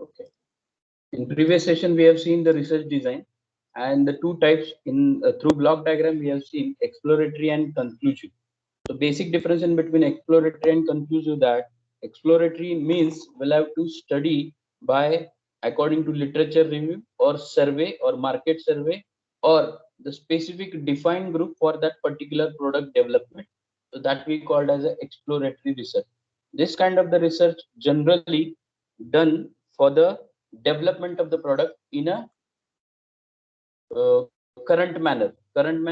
Okay. In previous session, we have seen the research design and the two types in through block diagram. We have seen exploratory and conclusive. So basic difference in between exploratory and conclusive, that exploratory means we'll have to study by according to literature review or survey or market survey or the specific defined group for that particular product development. So that we called as a exploratory research. This kind of the research generally done for the development of the product in a current manner. Current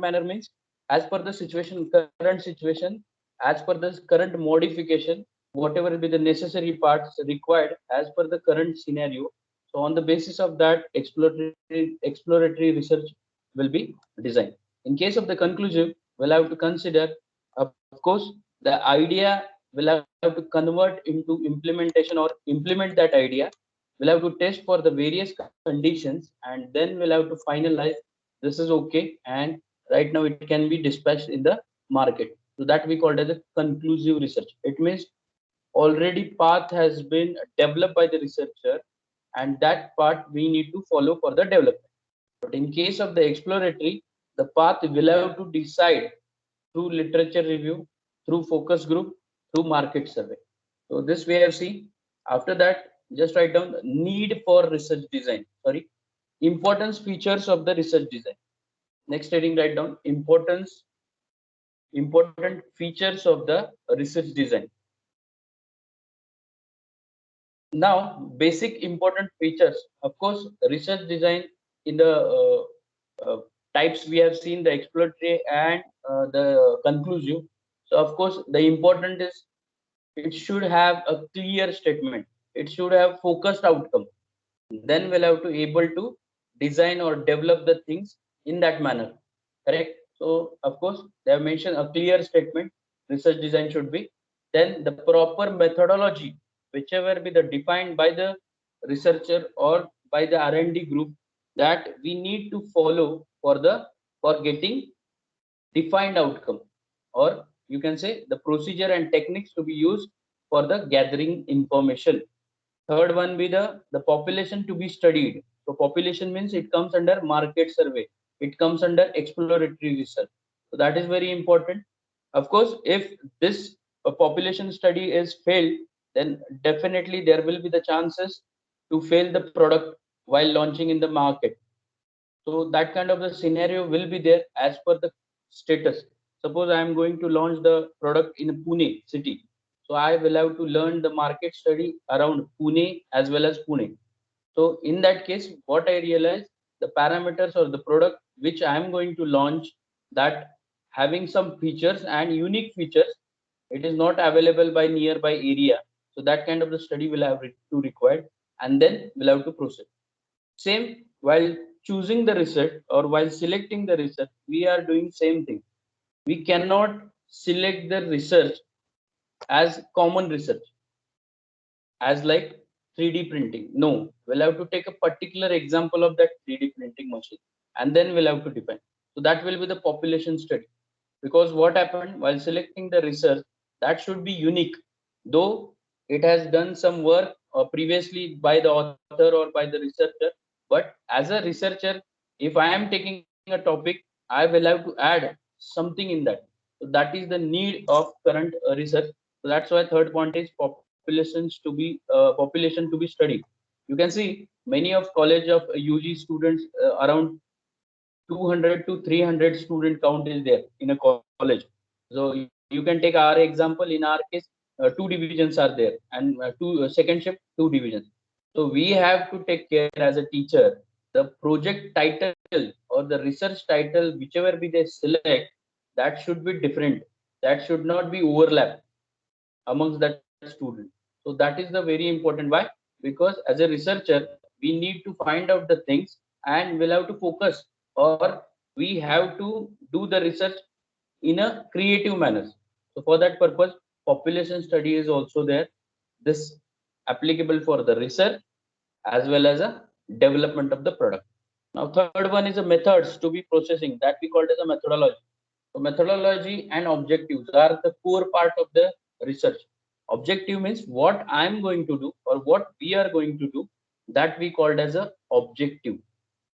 manner means as per the situation, current situation, as per the current modification, whatever will be the necessary parts required as per the current scenario. So on the basis of that, exploratory research will be designed. In case of the conclusive, we'll have to consider, of course, the idea will have to convert into implementation or implement that idea. We'll have to test for the various conditions, and then we'll have to finalize this is okay, and right now it can be dispatched in the market. So that we called as a conclusive research. It means already path has been developed by the researcher, and that part we need to follow for the development. But in case of the exploratory, the path will have to decide through literature review, through focus group, through market survey. So this we have seen. After that, just write down need for research design. Sorry, importance features of the research design. Next heading, write down important features of the research design. Now, basic important features. Of course, research design in the types we have seen the exploratory and the conclusive. So, of course, the important is it should have a clear statement. It should have focused outcome. Then we'll have to able to design or develop the things in that manner. Correct. So, of course, they have mentioned a clear statement. Research design should be. Then the proper methodology, whichever be the defined by the researcher or by the R&D group, that we need to follow for getting defined outcome, or you can say the procedure and techniques to be used for the gathering information. Third one be the population to be studied. So population means it comes under market survey, it comes under exploratory research. So that is very important. Of course, if this population study is failed, then definitely there will be the chances to fail the product while launching in the market. So that kind of the scenario will be there as per the status. Suppose I am going to launch the product in Pune city. So I will have to learn the market study around Pune as well as Pune. So in that case, what I realize, the parameters or the product which I am going to launch, that having some features and unique features, it is not available by nearby area. So that kind of the study will have to required, and then we'll have to proceed. Same while choosing the research or while selecting the research, we are doing same thing. We cannot select the research as common research, as like 3D printing. No, we'll have to take a particular example of that 3D printing machine, and then we'll have to define. So that will be the population study. Because what happened while selecting the research, that should be unique, though it has done some work previously by the author or by the researcher. But as a researcher, if I am taking a topic, I will have to add something in that. So that is the need of current research. So that's why third point is population to be studied. You can see many of college of UG students, around 200 to 300 student count is there in a college. So you can take our example. In our case, two divisions are there, and second shift, two divisions. So we have to take care as a teacher. The project title or the research title, whichever be they select, that should be different. That should not be overlap amongst that student. So that is the very important. Why? Because as a researcher, we need to find out the things, and we'll have to focus, or we have to do the research in a creative manner. So for that purpose, population study is also there. This applicable for the research as well as a development of the product. Now third one is the methods to be processing, that we call it as a methodology. So methodology and objectives are the core part of the research. Objective means what I am going to do or what we are going to do, that we called as a objective.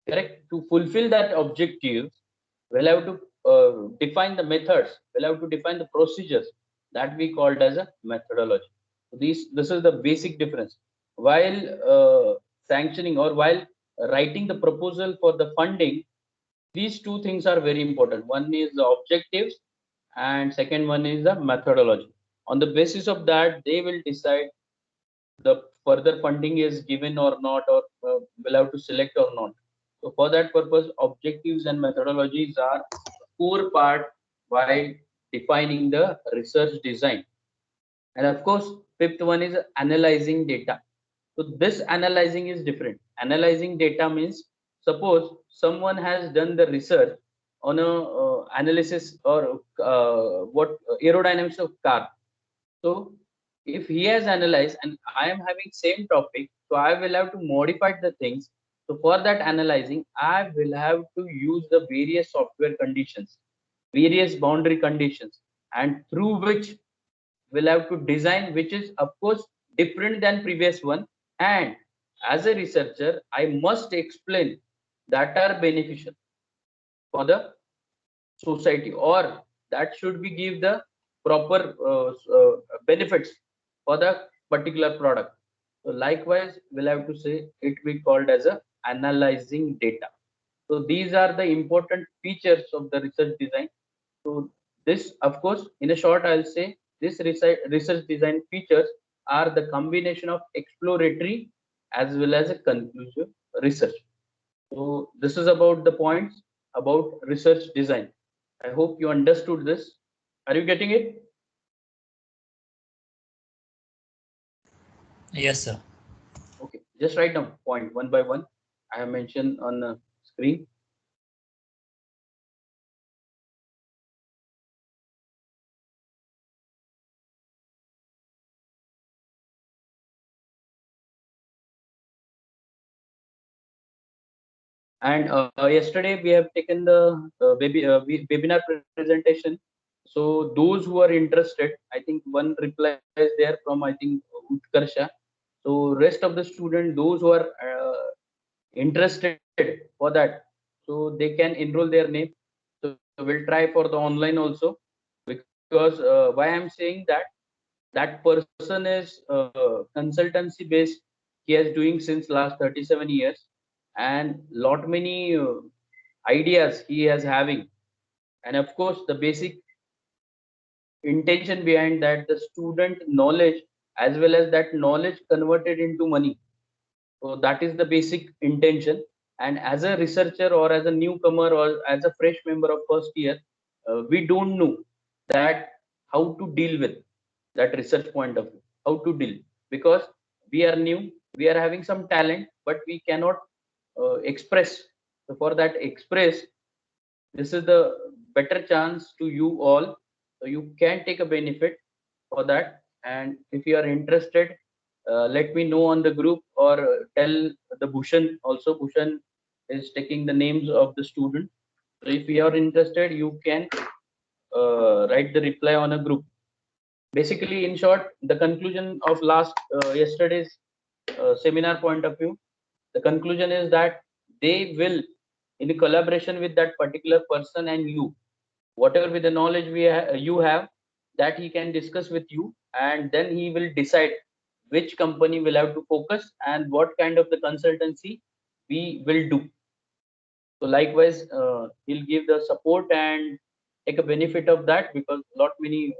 Correct? To fulfill that objective, we'll have to define the methods, we'll have to define the procedures, that we called as a methodology. So this is the basic difference. While sanctioning or while writing the proposal for the funding, these two things are very important. One is the objectives, and second one is the methodology. On the basis of that, they will decide the further funding is given or not, or will have to select or not. So for that purpose, objectives and methodologies are core part while defining the research design. And of course, fifth one is analyzing data. So this analyzing is different. Analyzing data means, suppose someone has done the research on a analysis or what aerodynamics of car. So if he has analyzed and I am having same topic, so I will have to modify the things. So for that analyzing, I will have to use the various software conditions, various boundary conditions, and through which we'll have to design, which is of course different than previous one. And as a researcher, I must explain that are beneficial for the society, or that should be give the proper benefits for the particular product. So likewise, we'll have to say it be called as a analyzing data. So these are the important features of the research design. So this, of course, in a short, I'll say this research design features are the combination of exploratory as well as a conclusive research. So this is about the points about research design. I hope you understood this. Are you getting it? Yes, sir. Okay, just write down point one by one. I have mentioned on the screen. And yesterday we have taken the webinar presentation. So those who are interested, I think one reply is there from, I think, Utkarsha. So rest of the student, those who are interested for that, so they can enroll their name. So we'll try for the online also, because why I'm saying that, that person is consultancy based. He is doing since last 37 years, and lot many ideas he has having. And of course, the basic intention behind that, the student knowledge as well as that knowledge converted into money. So that is the basic intention. And as a researcher or as a newcomer or as a fresh member of first year, we don't know that how to deal with that research point of view, how to deal, because we are new, we are having some talent, but we cannot express. So for that express, this is the better chance to you all. So you can take a benefit for that. And if you are interested, let me know on the group, or tell the Bhushan also. Bhushan is taking the names of the student. So if you are interested, you can write the reply on a group. Basically, in short, the conclusion of last yesterday's seminar point of view, the conclusion is that they will, in collaboration with that particular person and you, whatever with the knowledge you have, that he can discuss with you, and then he will decide which company will have to focus and what kind of the consultancy we will do. So likewise, he'll give the support and take a benefit of that, because lot many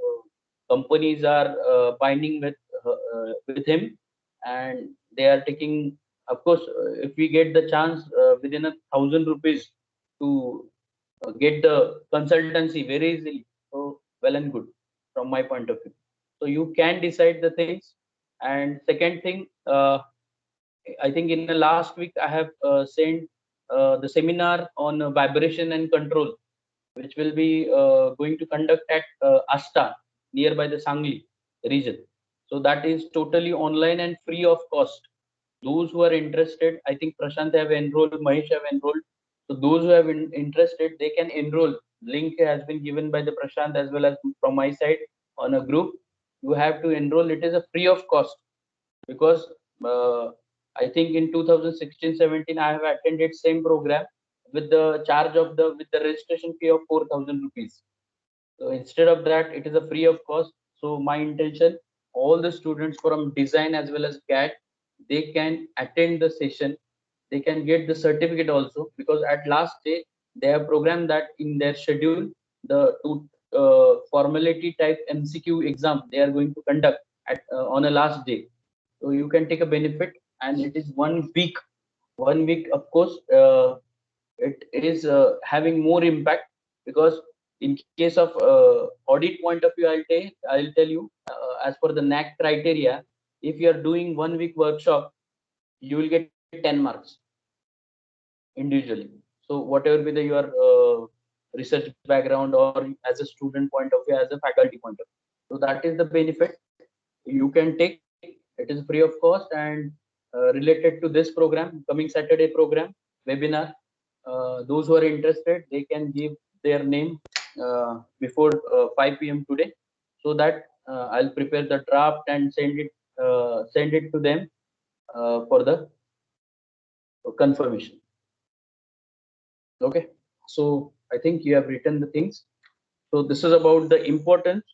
companies are binding with him, and they are taking. Of course, if we get the chance within 1,000 rupees to get the consultancy very easily, so well and good from my point of view. So you can decide the things. And second thing, I think in the last week I have sent the seminar on vibration and control, which will be going to conduct at Asta, nearby the Sangli region. So that is totally online and free of cost. Those who are interested, I think Prashant have enrolled, Mahesh have enrolled. So those who have interested, they can enroll. Link has been given by the Prashant as well as from my side on a group. You have to enroll. It is a free of cost, because uh, I think in 2016-17 I have attended same program with the charge of the with the registration fee of 4,000 rupees. So instead of that, it is a free of cost. So my intention, all the students from design as well as CAD, they can attend the session. They can get the certificate also, because at last day they have programmed that in their schedule the two formality type MCQ exam they are going to conduct at on a last day. So you can take a benefit, and it is 1 week. 1 week, of course. It is having more impact, because in case of audit point of view, I'll tell you, as per the NAC criteria, if you are doing 1 week workshop, you will get 10 marks individually. So whatever be the your research background, or as a student point of view, as a faculty point of view, so that is the benefit you can take. It is free of cost, and related to this program, coming Saturday program webinar, those who are interested, they can give their name before 5 p.m. today, so that I'll prepare the draft and send it to them for the confirmation. Okay, so I think you have written the things. So this is about the importance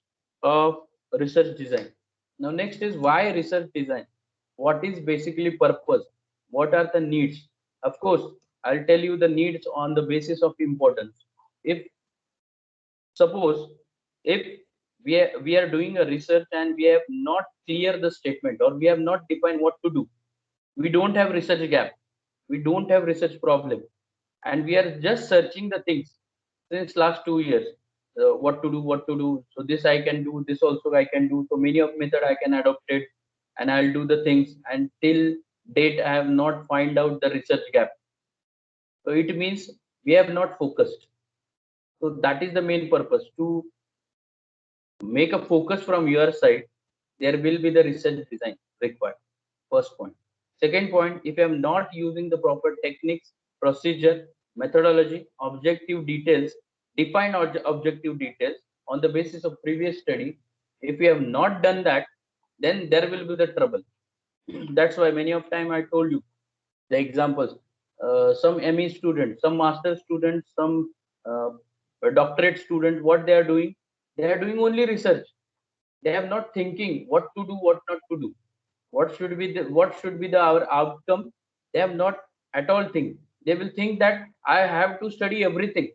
of research design. Now next is why research design. What is basically purpose? What are the needs? Of course, I'll tell you the needs on the basis of importance. If suppose, if we are doing a research and we have not clear the statement, or we have not defined what to do, we don't have research gap, we don't have research problem, and we are just searching the things since last 2 years, what to do. So this I can do, this also I can do, so many of method I can adopt it, and I'll do the things, and till date I have not find out the research gap. So it means we have not focused. So that is the main purpose, to make a focus from your side. There will be the research design required. First point. Second point, if I am not using the proper techniques, procedure, methodology, objective details, define objective details on the basis of previous study, if we have not done that, then there will be the trouble. That's why many of time I told you the examples. Some ME students, some master students, some doctorate student, what they are doing? They are doing only research. They have not thinking what to do, what not to do, what should be the our outcome. They have not at all think. They will think that I have to study everything.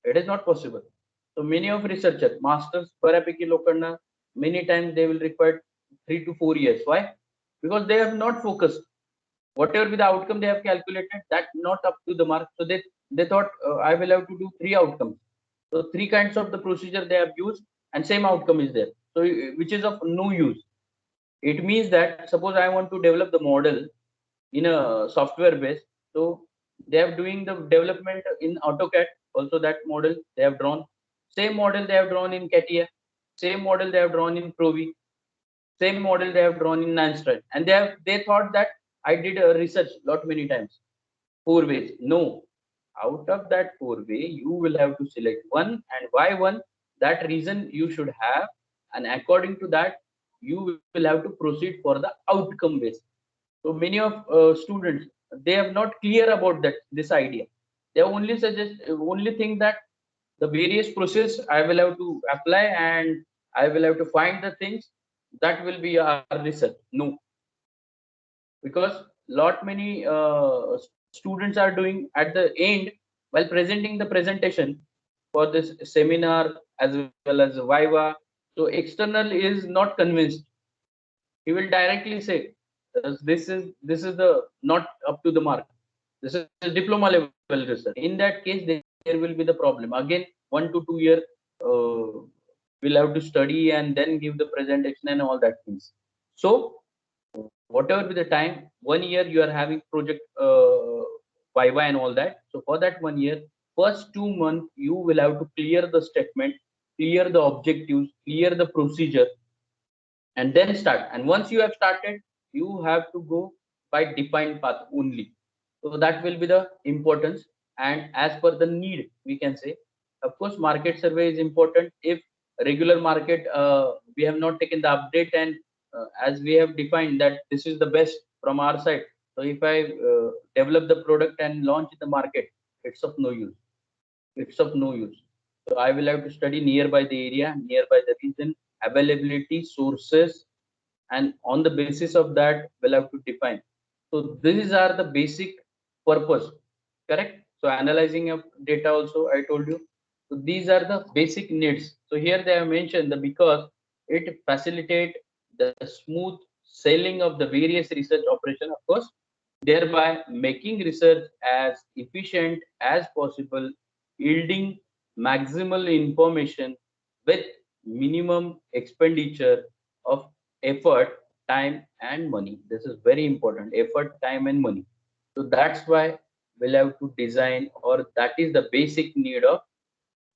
It is not possible. So many of researchers, masters, बऱ्यापैकी लोकांना many times they will require 3 to 4 years. Why? Because they have not focused. Whatever be the outcome they have calculated, that not up to the mark. So they thought, I will have to do three outcomes. So three kinds of the procedure they have used, and same outcome is there. So which is of no use. It means that suppose I want to develop the model in a software base. So they are doing the development in AutoCAD. Also that model they have drawn. Same model they have drawn in CATIA. Same model they have drawn in Provi. Same model they have drawn in Nanstride. And they thought that I did a research lot many times. 4 ways. No. Out of that 4 way, you will have to select one, and why one? That reason you should have, and according to that, you will have to proceed for the outcome base. So many of students, they have not clear about that this idea. They only think that the various process I will have to apply, and I will have to find the things that will be our research. No, because lot many students are doing at the end, while presenting the presentation for this seminar as well as viva. So external is not convinced. He will directly say, this is the not up to the mark. This is diploma level research. In that case, there will be the problem again. 1 to 2 year uh, we'll have to study and then give the presentation and all that things. So whatever be the time, 1 year you are having project viva and all that. So for that 1 year, first 2 months you will have to clear the statement, clear the objectives, clear the procedure, and then start. And once you have started, you have to go by defined path only. So that will be the importance. And as per the need, we can say, of course market survey is important. If regular market we have not taken the update, and as we have defined that this is the best from our side. So if I develop the product and launch in the market, it's of no use. It's of no use. So I will have to study nearby the area, nearby the region, availability, sources, and on the basis of that, we'll have to define. So these are the basic purpose, correct? So analyzing of data also, I told you. So these are the basic needs. So here they have mentioned that because it facilitate the smooth selling of the various research operation, of course, thereby making research as efficient as possible, yielding maximal information with minimum expenditure of effort, time, and money. This is very important: effort, time, and money. So that's why we'll have to design, or that is the basic need of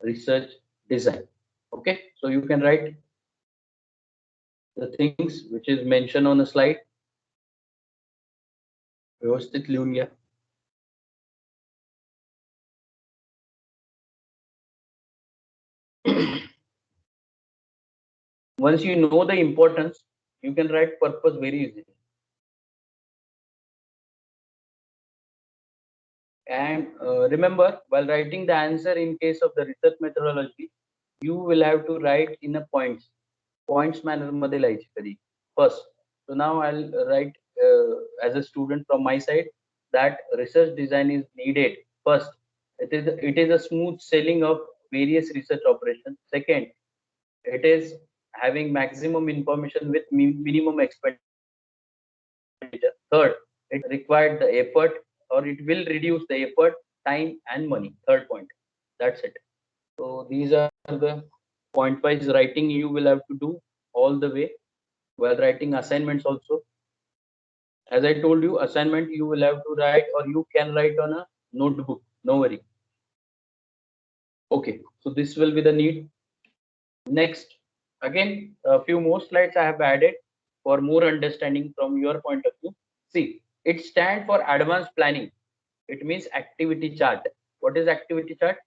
research design. Okay, so you can write the things which is mentioned on the slide. व्यवस्थित लिहून घ्या. Once you know the importance, you can write purpose very easily. And remember, while writing the answer in case of the research methodology, you will have to write in a points manner मध्ये लिहायची कधी first. So now I'll write as a student from my side that research design is needed. First, it is a smooth selling of various research operations. Second, it is having maximum information with minimum expenditure. Third, it required the effort, or it will reduce the effort, time, and money. Third point. That's it. So these are the point wise writing you will have to do all the way while writing assignments also. As I told you, assignment you will have to write, or you can write on a notebook. No worry. Okay, so this will be the need. Next, again, a few more slides I have added for more understanding from your point of view. See, it stands for advanced planning. It means activity chart. What is activity chart?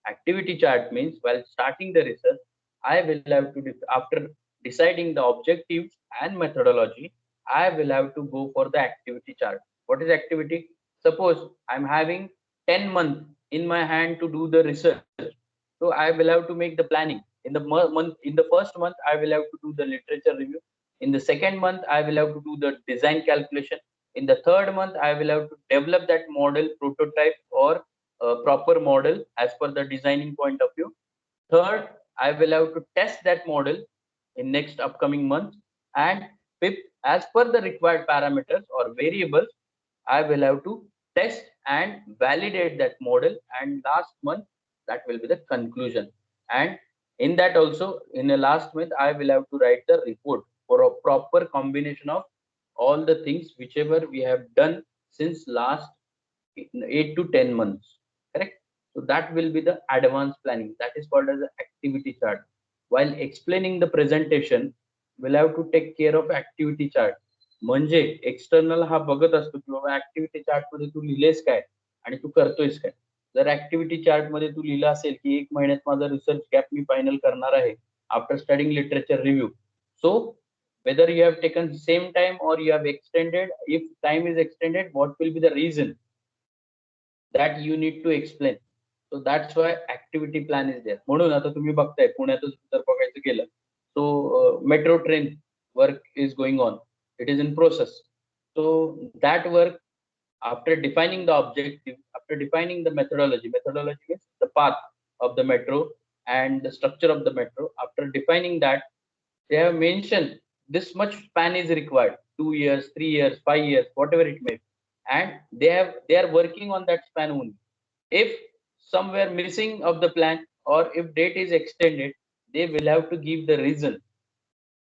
Activity chart means while starting the research, I will have to, after deciding the objectives and methodology, I will have to go for the activity chart. What is activity? Suppose I'm having 10 months in my hand to do the research. So I will have to make the planning. In the month, in the first month, I will have to do the literature review. In the second month, I will have to do the design calculation. In the third month, I will have to develop that model, prototype, or proper model as per the designing point of view. Third, I will have to test that model in next upcoming month. And fifth, as per the required parameters or variables, I will have to test and validate that model. And last month, that will be the conclusion. And in that also, in the last month, I will have to write the report for a proper combination of all the things whichever we have done since last 8 to 10 months. Correct? So that will be the advanced planning. That is called as an activity chart. While explaining the presentation, we'll have to take care of activity chart. म्हणजे external हा बघत असतो की बाबा activity chart मध्ये तू लिहिलेस काय आणि तू करतोयस काय. जर ऍक्टिव्हिटी चार्ट मध्ये तू लिहिलं असेल की 1 महिन्यात माझा रिसर्च गॅप मी फायनल करणार आहे after studying literature review. So whether you have taken same time or you have extended, if time is extended, what will be the reason that you need to explain. So that's why activity plan is there. म्हणून आता तुम्ही बघताय पुण्यातच जर बघायचं गेलं, so metro train work is going on. It is in process. So that work, after defining the objective, after defining the methodology means the path of the metro and the structure of the metro. After defining that, they have mentioned this much span is required: 2 years, 3 years, 5 years, whatever it may be. And they are working on that span only. If somewhere missing of the plan, or if date is extended, they will have to give the reason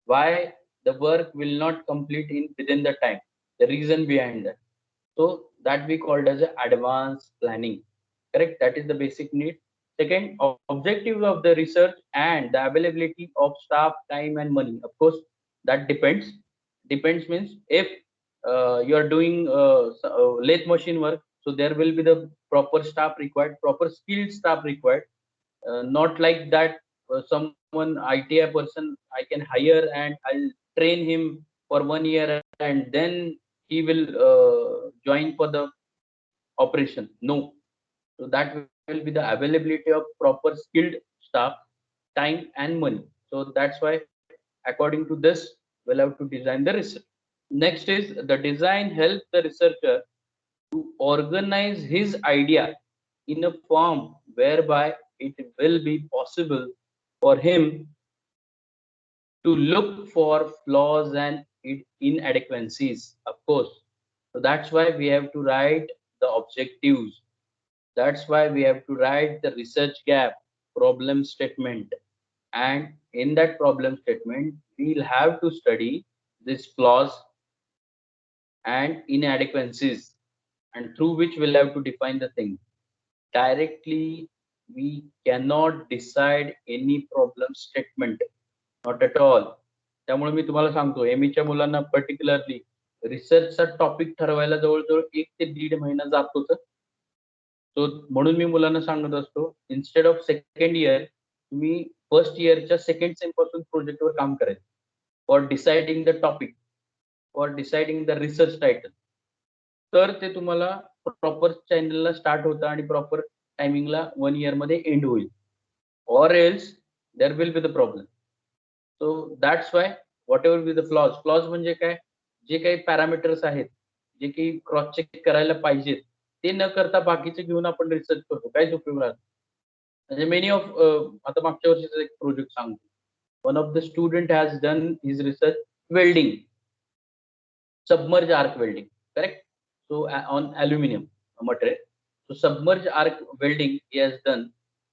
why the work will not complete in within the time, the reason behind that. So that we called as a advanced planning. Correct? That is the basic need. Second, objectives of the research and the availability of staff, time, and money. Of course, that depends. Depends means if you are doing lathe machine work, so there will be the proper staff required, proper skilled staff required. Not like that someone ITI person I can hire and I'll train him for 1 year and then he will join for the operation. No. So that will be the availability of proper skilled staff, time and money. So that's why according to this, we'll have to design the research. Next is the design helps the researcher to organize his idea in a form whereby it will be possible for him to look for flaws and inadequacies, of course. So that's why we have to write the objectives. That's why we have to write the research gap problem statement. And in that problem statement, we'll have to study these flaws and inadequacies, and through which we'll have to define the thing. Directly, we cannot decide any problem statement, not at all. त्यामुळे मी तुम्हाला सांगतो, एमईच्या मुलांना particularly रिसर्चचा topic ठरवायला जवळजवळ 1 ते 1.5 महिना जातोच. तो म्हणून मी मुलांना सांगत असतो, इन्स्टेड ऑफ सेकंड इयर तुम्ही फर्स्ट इयरच्या सेकंड सेम पासून प्रोजेक्टवर काम करायचं, for deciding the topic, for deciding the research title. तर ते तुम्हाला प्रॉपर चॅनलला स्टार्ट होतं आणि प्रॉपर टायमिंगला 1 इयर मध्ये एंड होईल. Or else there will be the problem. So that's why what ever be the flaws, flaws म्हणजे काय, जे काही पॅरामीटर्स आहेत, जे काही क्रॉस चेक करायला पाहिजेत, ते न करता बाकीचे घेऊन आपण रिसर्च करतो, काहीच उपयोग राहत. म्हणजे मेनी ऑफ, आता मागच्या वर्षीचा एक प्रोजेक्ट सांगतो. One of the student has done his research welding, submerged arc welding, correct? So on aluminum material. So submerged arc welding he has done,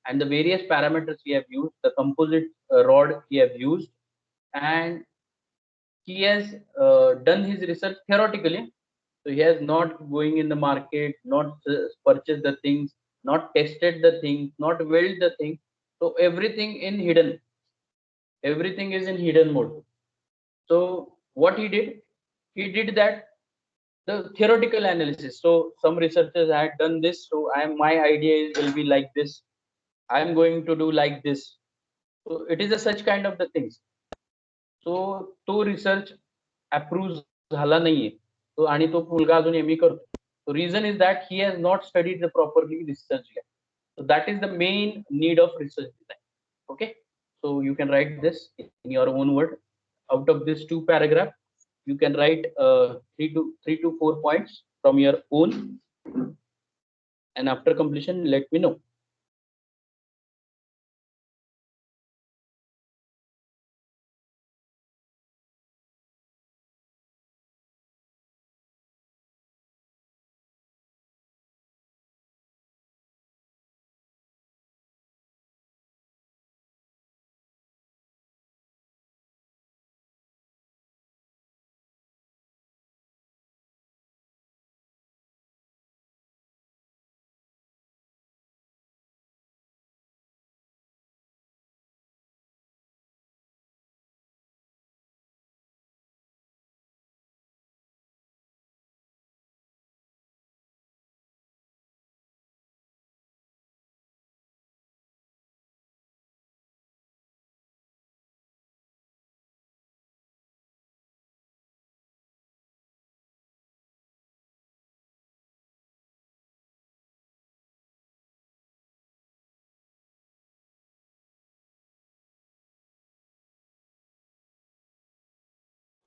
and the various parameters he have used, the composite rod he have used, and he has done his research theoretically. So he has not going in the market, not purchased the things, not tested the things, not weld the thing. So everything in hidden, everything is in hidden mode. So what he did that the theoretical analysis. So some researchers had done this, so my idea will be like this, I am going to do like this. So it is a such kind of the things. So to research approves झाला नाहीये तो, आणि तो मुलगा अजून ME करतो. So reason is that he has not studied the properly research yet. So that is the main need of research design. Okay, so you can write this in your own word. Out of this 2 paragraph, you can write 3 to 4 points from your own, and after completion let me know.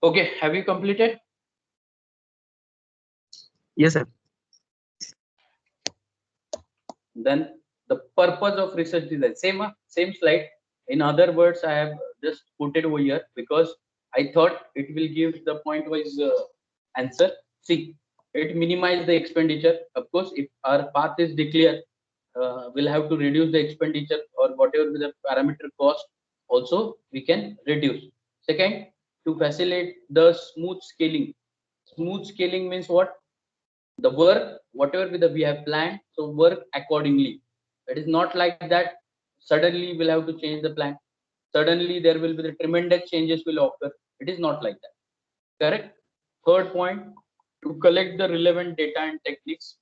Okay, have you completed? Yes, sir. Then the purpose of research design, same slide. In other words, I have just put it over here because I thought it will give the point wise answer. See, it minimize the expenditure. Of course, if our path is declared, we'll have to reduce the expenditure, or whatever the parameter cost also we can reduce. Second, to facilitate the smooth scaling. Smooth scaling means what? The work, whatever we have planned, so work accordingly. It is not like that suddenly we'll have to change the plan, suddenly there will be the tremendous changes will occur. It is not like that, correct? Third point, to collect the relevant data and techniques,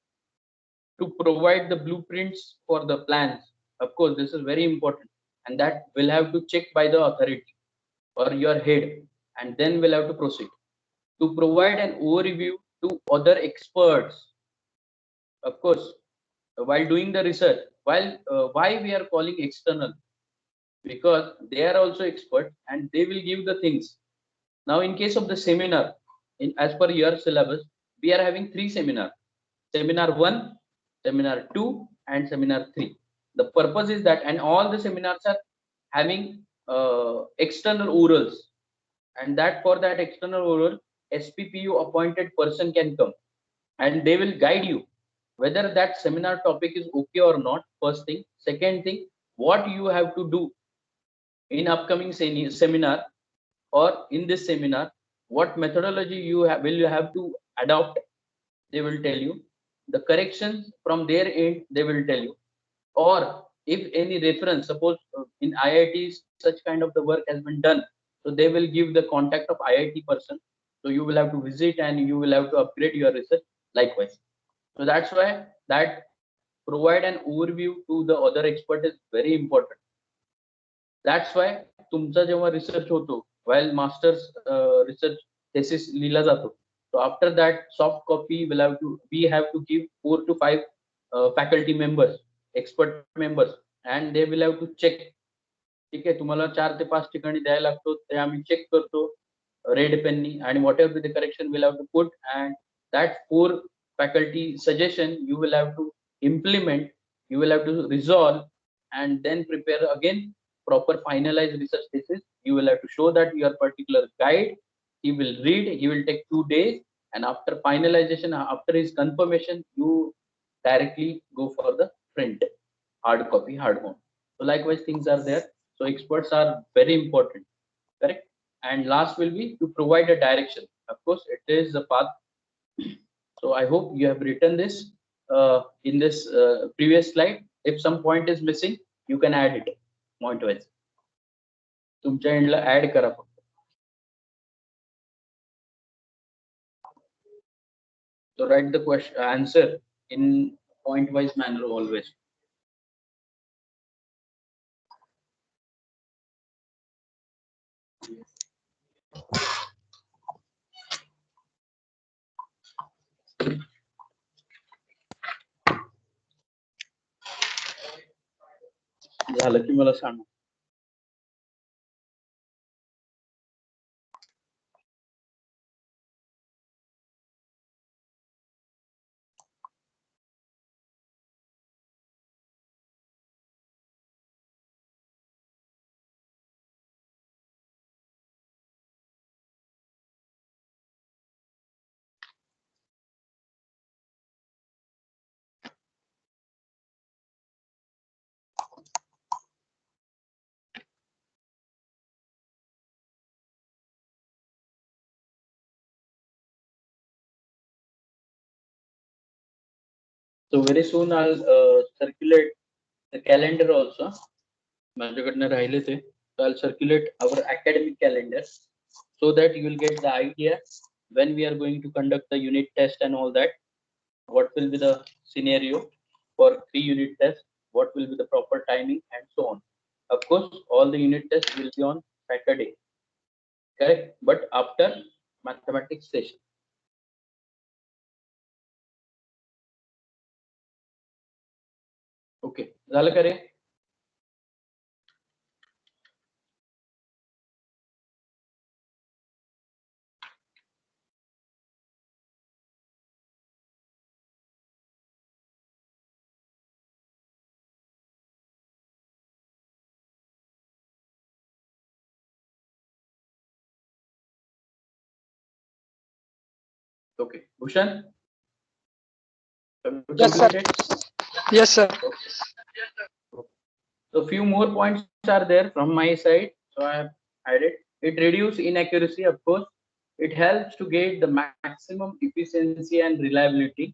to provide the blueprints for the plans. Of course, this is very important, and that will have to check by the authority or your head, and then we'll have to proceed. To provide an overview, to other experts. Of course, while doing the research, why we are calling external? Because they are also expert and they will give the things. Now, in case of the seminar, as per your syllabus, we are having three seminars: seminar 1, seminar 2, and seminar 3. The purpose is that, and all the seminars are having external orals, and that for that external oral, SPPU appointed person can come and they will guide you whether that seminar topic is okay or not. First thing. Second thing, what you have to do in upcoming seminar or in this seminar, what methodology will you have to adopt, they will tell you. The corrections from their end, they will tell you. Or if any reference, suppose in IIT such kind of the work has been done, so they will give the contact of IIT person, so you will have to visit and you will have to upgrade your research likewise. So that's why that provide an overview to the other expert is very important. That's why तुमचा जेव्हा research होतो, while masters research thesis लिहिला जातो, so after that soft copy we have to give 4 to 5 faculty members, expert members, and they will have to check. ठीक आहे, तुम्हाला 4 ते 5 ठिकाणी द्यायला लागतो, ते आम्ही चेक करतो रेड पेननी, आणि whatever the correction we'll have to put, and that 4 faculty suggestion you will have to implement, you will have to resolve, and then prepare again proper finalized research thesis. You will have to show that your particular guide, he will read, he will take 2 days, and after finalization, after his confirmation, you directly go for the print, hard copy, hard mode. So likewise things are there. So experts are very important, correct? And last will be to provide a direction. Of course, it is the path. So I hope you have written this in this previous slide. If some point is missing, you can add it point wise. तुमच्या एंडला add करा फक्त. So write the question answer in point wise manner always. झालं की मला सांग. So very soon I'll circulate the calendar also. माझ्याकडनं राहिले ते. So I'll circulate our academic calendar so that you will get the idea when we are going to conduct the unit test and all that. What will be the scenario for 3 unit tests? What will be the proper timing and so on. Of course, all the unit tests will be on Saturday, correct? But after mathematics session. Okay, झालं का रे? Okay, Bhushan? Yes, sir. Yes, sir. So few more points are there from my side. So I have added. It reduces inaccuracy, of course. It helps to get the maximum efficiency and reliability.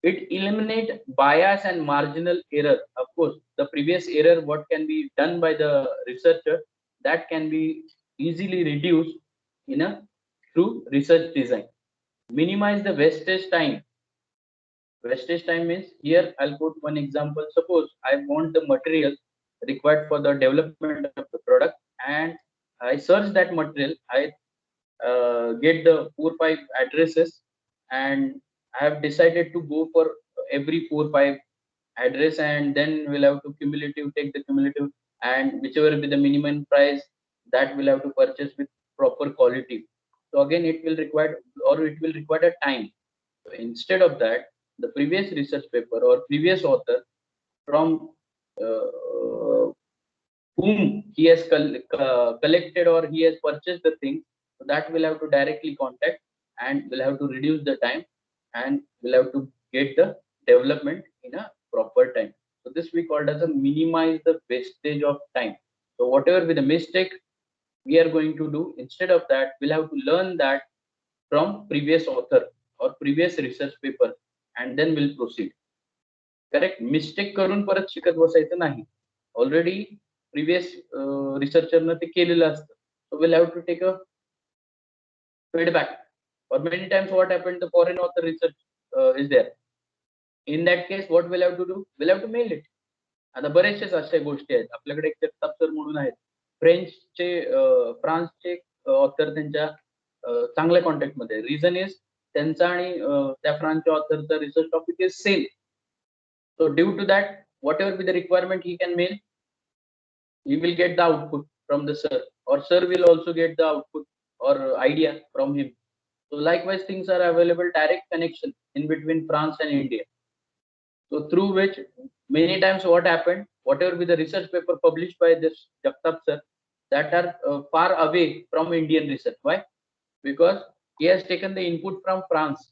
It eliminates bias and marginal error. Of course, the previous error, what can be done by the researcher, that can be easily reduced in a through research design. Minimize the wastage time. Wastage time means, here I'll put one example. Suppose I want the material required for the development of the product, and I search that material. I get the 4 5 addresses, and I have decided to go for every 4 5 address, and then we'll have to take the cumulative, and whichever be the minimum price, that will have to purchase with proper quality. So again, it will require a time. So instead of that, the previous research paper or previous author, from uh, whom he has collected or he has purchased the things, so that will have to directly contact, and will have to reduce the time, and will have to get the development in a proper time. So this we called as a minimize the wastage of time. So whatever be the mistake we are going to do, instead of that, we'll have to learn that from previous author or previous research paper, and then we'll proceed. Correct. Mistake करून परत शिकत बसायचं नाही. Already previous रिसर्चरनं ते केलेलं असतं. So will have to take a feedback. Or many times what happened, the foreign author research is there. In that case, what we'll have to do? We'll have to mail it. आता बरेचसेच अशा गोष्टी आहेत. आपल्याकडे एक Jagtap sir म्हणून आहेत. फ्रेंचचे फ्रान्सचे author त्यांच्या चांगल्या कॉन्टॅक्ट मध्ये. रिझन इज त्यांचा आणि त्या फ्रान्सच्या ऑथरचा research topic is same. So due to that, whatever be the requirement he can mail, he will get the output from the sir, or sir will also get the output or idea from him. So likewise, things are available, direct connection in between France and India. So through which many times what happened, whatever be the research paper published by this Jagtap sir, that are far away from Indian research. Why? Because he has taken the input from France.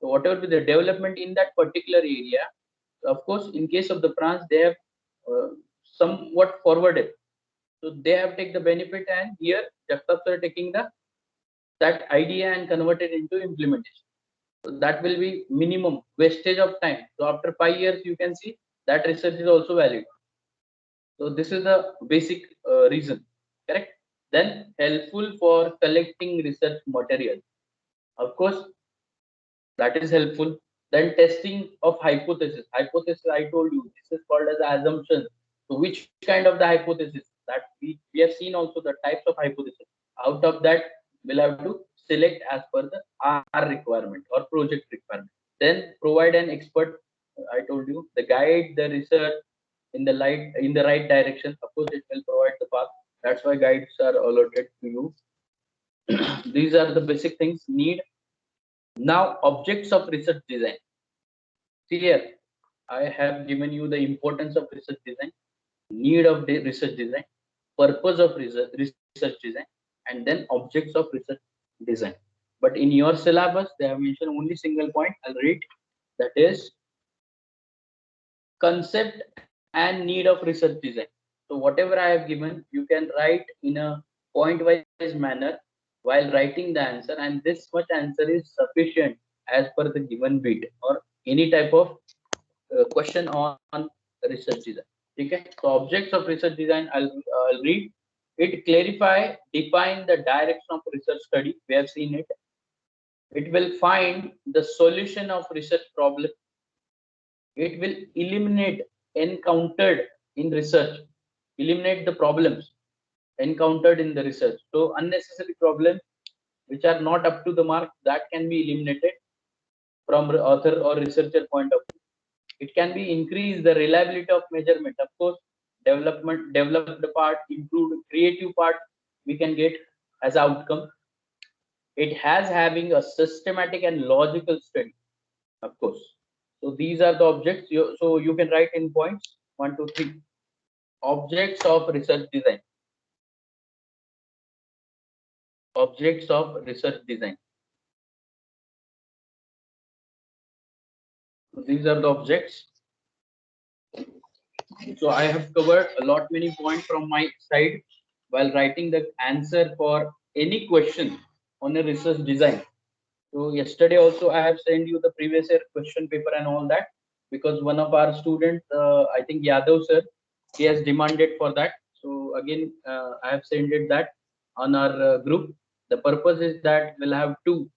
So whatever be the development in that particular area, of course, in case of the France, they have uh, somewhat forwarded. So they have taken the benefit, and here Jagtap sir taking that idea and converted into implementation. So that will be minimum wastage of time. So after 5 years, you can see that research is also valid. So this is the basic reason, correct? Then helpful for collecting research material. Of course, that is helpful. Then testing of hypothesis. Hypothesis, I told you, this is called as assumption. So which kind of the hypothesis? That we have seen also the types of hypothesis. Out of that, we'll have to select as per the R requirement or project requirement. Then provide an expert. I told you, the guide the research in the right direction. Of course, it will provide the path. That's why guides are allotted to you. These are the basic things need. Now, objects of research design. See here, I have given you the importance of research design, need of the research design, purpose of research design, and then objects of research design. But in your syllabus, they have mentioned only single point. I'll read, that is concept and need of research design. So whatever I have given, you can write in a point-wise manner while writing the answer, and this much answer is sufficient as per the given bit or any type of question on research design. Okay, so objects of research design, I'll read it. Clarify, define the direction of research study. We have seen it. It will find the solution of research problem. It will eliminate encountered in research, eliminate the problems encountered in the research. So unnecessary problems which are not up to the mark, that can be eliminated from author or researcher point of view. It can be increase the reliability of measurement. Of course, developed part, improved creative part we can get as outcome. It has having a systematic and logical study, of course. So these are the objects. So you can write in points 1, 2, 3. Objects of research design. Objects of research design. So these are the objects. So I have covered a lot many points from my side while writing the answer for any question on a research design. So yesterday also I have sent you the previous year question paper and all that, because one of our students, I think Yadav sir, he has demanded for that. So again, I have sent it that on our group. The purpose is that we'll have to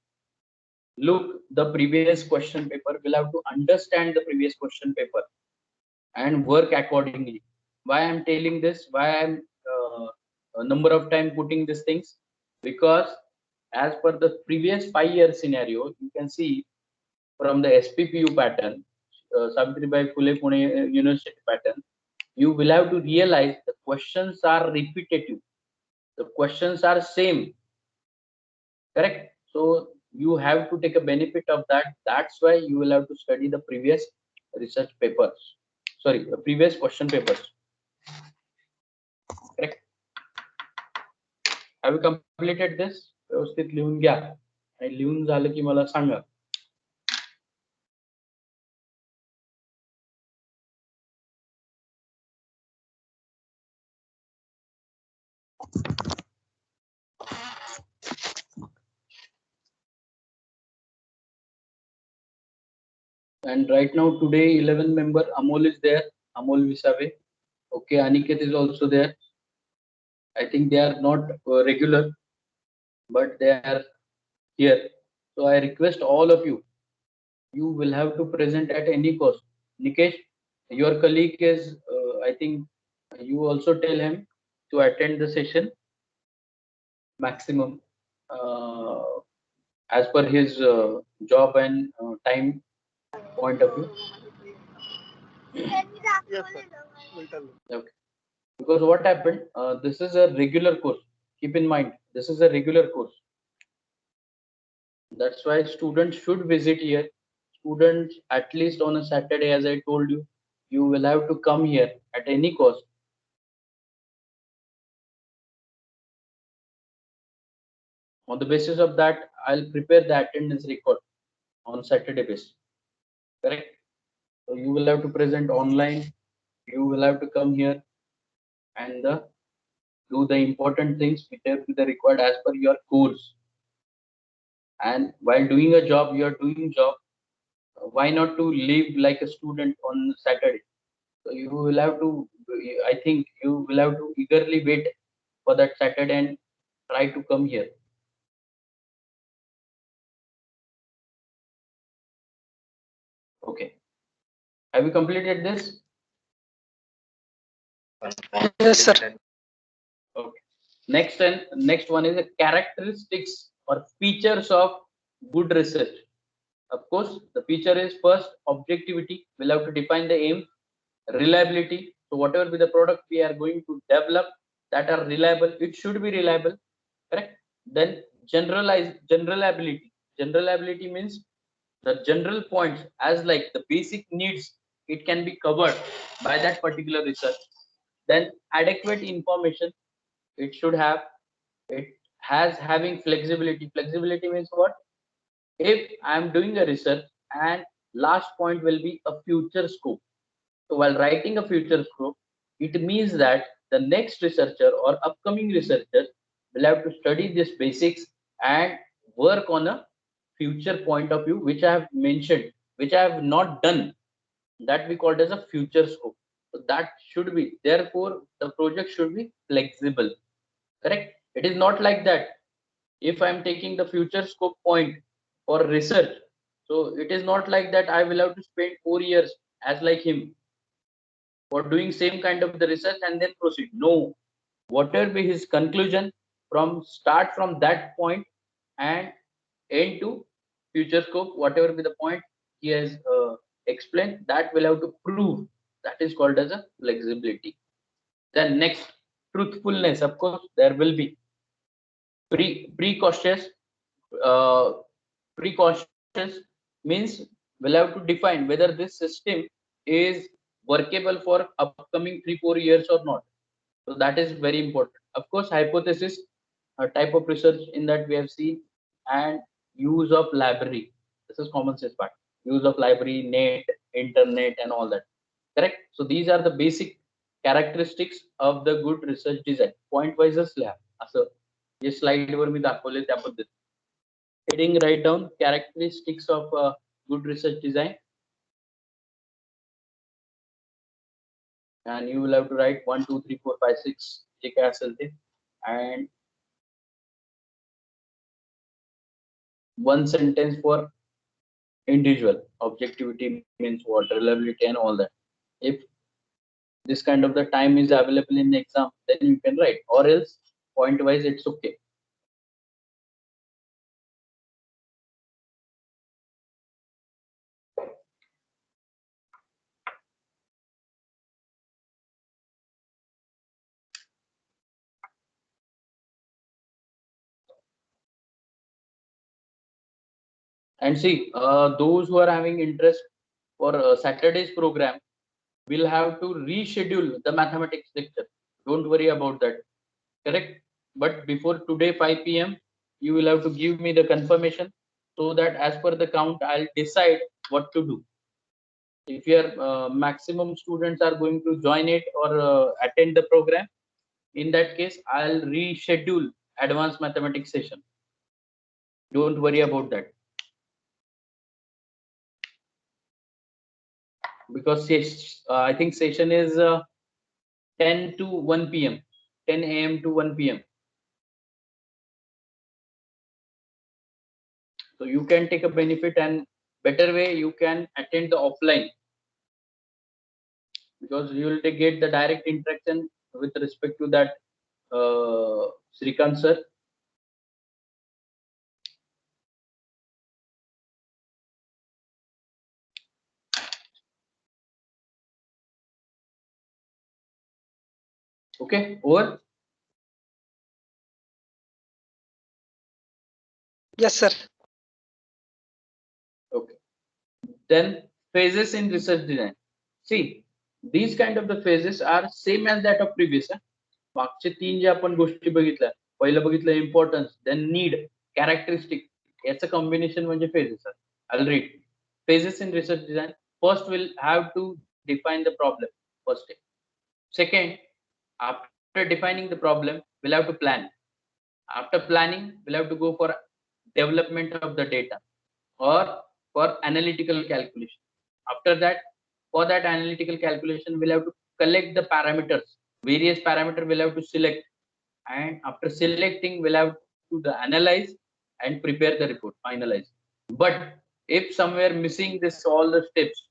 look the previous question paper. We'll have to understand the previous question paper and work accordingly. Why I'm telling this? Why I'm a number of time putting these things? Because as per the previous 5 year scenario, you can see from the SPPU pattern, Savitribai Phule Pune University pattern, you will have to realize the questions are repetitive. The questions are same, correct? So you have to take a benefit of that. That's why you will have to study the previous research papers. Sorry, the previous question papers. Correct? Have you completed this? व्यवस्थित लिहून घ्या आणि लिहून झालं की मला सांगा. And right now today 11 member Amol is there. Amol Visave. Okay, Aniket is also there. I think they are not regular, but they are here. So I request all of you. You will have to present at any cost. Nikesh, your colleague is. I think you also tell him to attend the session maximum as per his job and time point of view. Yes, sir. Will tell you. Okay. Because what happened? This is a regular course. Keep in mind, this is a regular course. That's why students should visit here. Students, at least on a Saturday, as I told you, you will have to come here at any cost. On the basis of that, I'll prepare the attendance record on Saturday basis. Correct? So you will have to present online. You will have to come here and do the important things which have to be required as per your course. And while doing a job, you are doing job. Why not to live like a student on Saturday? So you will have to. I think you will have to eagerly wait for that Saturday and try to come here. Okay. Have you completed this? Yes, sir. Okay. Next one is the characteristics or features of good research. Of course, the feature is first objectivity. We'll have to define the aim, reliability. So whatever be the product we are going to develop that are reliable, it should be reliable, correct? Then generalizability. Generalizability means the general points as like the basic needs it can be covered by that particular research. Then adequate information it should have. It has having flexibility. Flexibility means what? If I am doing a research and last point will be a future scope. So while writing a future scope, it means that the next researcher or upcoming researcher will have to study this basics and work on a future point of view, which I have mentioned, which I have not done. That we called as a future scope. So that should be, therefore, the project should be flexible. Correct? It is not like that. If I'm taking the future scope point for research, so it is not like that I will have to spend 4 years as like him for doing same kind of the research and then proceed. No, whatever be his conclusion from start from that point and end to future scope, whatever be the point he has explained, that will have to prove. That is called as a flexibility. Then next, truthfulness. Of course, there will be precautious. Uh, Precautious means we'll have to define whether this system is workable for upcoming 3-4 years or not. So that is very important. Of course, hypothesis, a type of research in that we have seen, and use of library. This is common sense part. Use of library, net, internet, and all that. Correct. So these are the basic characteristics of the good research design. Point wiseच लिहा असं जे slide वर मी दाखवले त्या पद्धतीने. Heading write down characteristics of good research design, and you will have to write 1, 2, 3, 4, 5, 6 जे काय असेल ते, and one sentence for individual. Objectivity means what, reliability and all that. If this kind of the time is available in the exam, then you can write, or else point wise it's okay. And see, those who are having interest for Saturday's program will have to reschedule the mathematics lecture. Don't worry about that. Correct? But before today 5 p.m., you will have to give me the confirmation so that as per the count, I'll decide what to do. If your maximum students are going to join it or attend the program, in that case, I'll reschedule advanced mathematics session. Don't worry about that. Because I think session is 10 to 1 p.m. 10 a.m. to 1 p.m. So you can take a benefit, and better way you can attend the offline, because you will get the direct interaction with respect to that Srikant sir. Okay, over. Yes, sir. Okay. Then phases in research design. See, these kind of the phases are same as that of previous. मागचे तीन जे आपण गोष्टी बघितल्या, पहिलं बघितलं importance, then need, characteristic, याचं combination म्हणजे phases. I'll read. Phases in research design. First, we'll have to define the problem. First step. Second, after defining the problem, we'll have to plan. After planning, we'll have to go for development of the data or for analytical calculation. After that, for that analytical calculation, we'll have to collect the parameters. Various parameters we'll have to select, and after selecting, we'll have to analyze and prepare the report, finalize. But if somewhere missing this all the steps,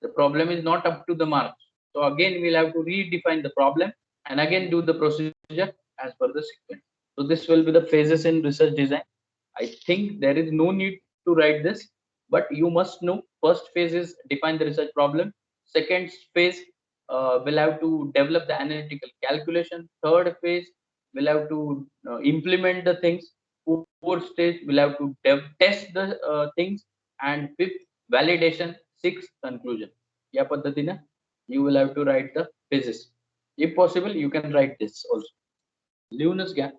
the problem is not up to the mark. So again, we'll have to redefine the problem and again do the procedure as per the sequence. So this will be the phases in research design. I think there is no need to write this, but you must know first phase is define the research problem. Second phase will have to develop the analytical calculation. Third phase will have to implement the things. Fourth stage will have to test the things, and fifth validation. Sixth conclusion. या पद्धतीने you will have to write the phases. If possible, you can write this also. लिहूनच घ्या,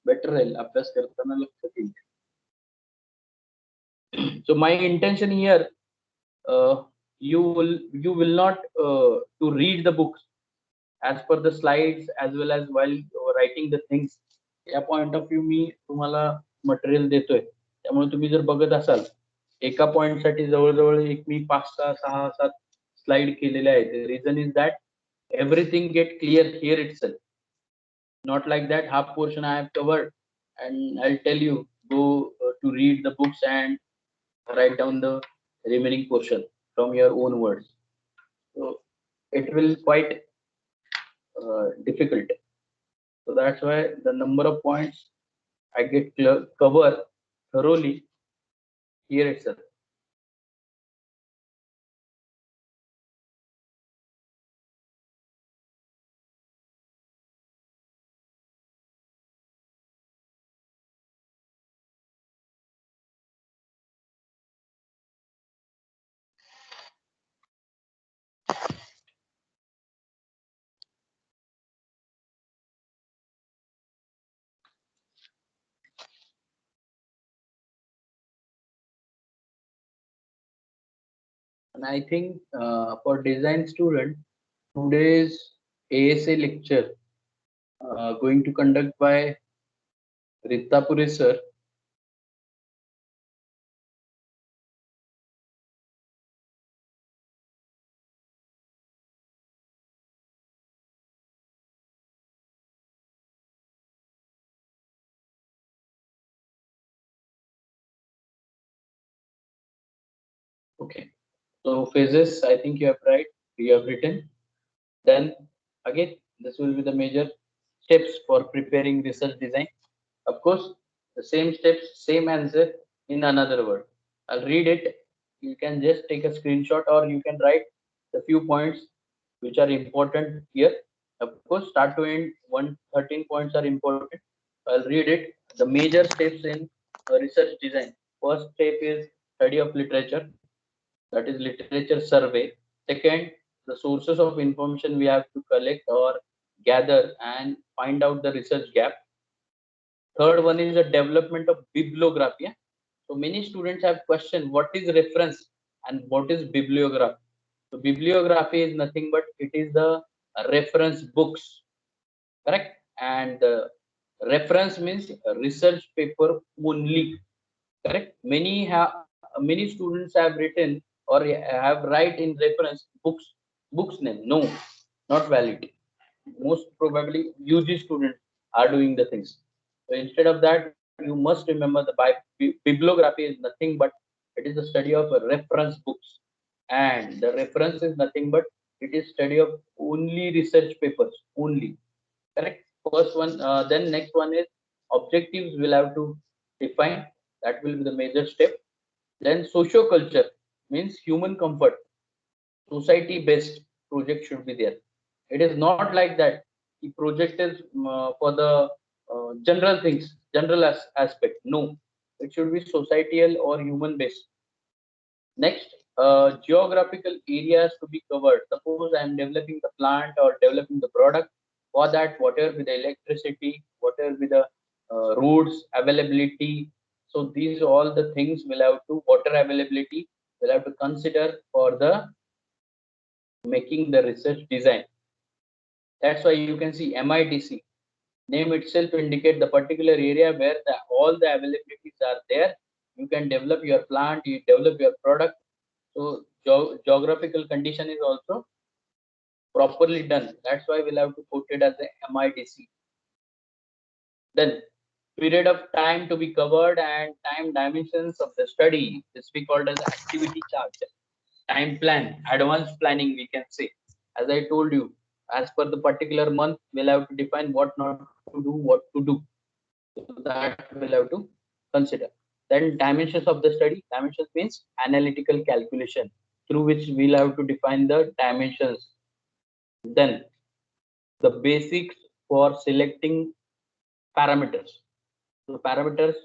better राहील अभ्यास करताना लक्षात येईल. So my intention here, you will not to read the books as per the slides as well as while writing the things. या point of view मी तुम्हाला material देतोय, त्यामुळे तुम्ही जर बघत असाल एका पॉइंट साठी जवळजवळ एक मी 5 6 6 7 स्लाइड केलेले आहेत. Reason is that everything get clear here itself, not like that half portion I have covered and I'll tell you go to read the books and write down the remaining portion from your own words. So it will quite difficult. So that's why the number of points I get cover thoroughly here itself. And I think for design student, today's ASA lecture going to conduct by Rittapuri sir. Okay. So phases, I think you have right. You have written. Then again, this will be the major steps for preparing research design. Of course, the same steps, same answer in another word. I'll read it. You can just take a screenshot or you can write the few points which are important here. Of course, start to end, 113 points are important. I'll read it. The major steps in research design. First step is study of literature, that is literature survey. Second, the sources of information we have to collect or gather and find out the research gap. Third one is the development of bibliography. Yeah. So many students have questioned what is reference and what is bibliography. So bibliography is nothing but it is the reference books, correct? And reference means research paper only, correct? Many students have written or have write in reference books name. No, not valid. Most probably UG students are doing the things. So instead of that, you must remember the bibliography is nothing but it is the study of reference books, and the reference is nothing but it is study of only research papers only. Correct. First one, then next one is objectives will have to define. That will be the major step. Then socio-culture means human comfort. Society-based project should be there. It is not like that. The project is for the general things, general aspect. No, it should be societal or human-based. Next, geographical areas to be covered. Suppose I am developing the plant or developing the product. For that, whatever with the electricity, whatever with the roads availability. So these all the things will have to water availability will have to consider for the making the research design. That's why you can see MIDC name itself indicate the particular area where all the availabilities are there. You can develop your plant, you develop your product. So geographical condition is also properly done. That's why we'll have to put it as a MIDC. Then period of time to be covered and time dimensions of the study. This we called as activity chart. Time plan, advanced planning we can say. As I told you, as per the particular month, we'll have to define what not to do, what to do. So that we'll have to consider. Then dimensions of the study. Dimensions means analytical calculation through which we'll have to define the dimensions. Then the basics for selecting parameters. So parameters,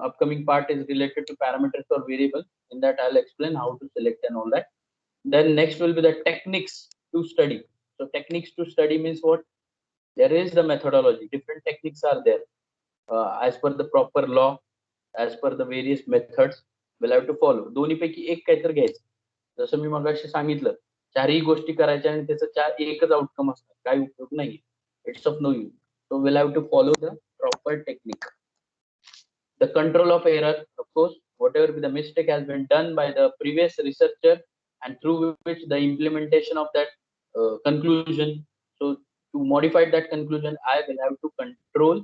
upcoming part is related to parameters or variable. In that I'll explain how to select and all that. Then next will be the techniques to study. So techniques to study means what? There is the methodology. Different techniques are there as per the proper law, as per the various methods. We'll have to follow. दोन्हीपैकी एक काहीतरी घ्यायचं. जसं मी मगाशी सांगितलं, चारही गोष्टी करायच्या आणि त्याचं एकच आउटकम असणार. काही उपयोग नाही. It's of no use. So we'll have to follow the proper technique. The control of error, of course, whatever the mistake has been done by the previous researcher and through which the implementation of that conclusion. So to modify that conclusion, I will have to control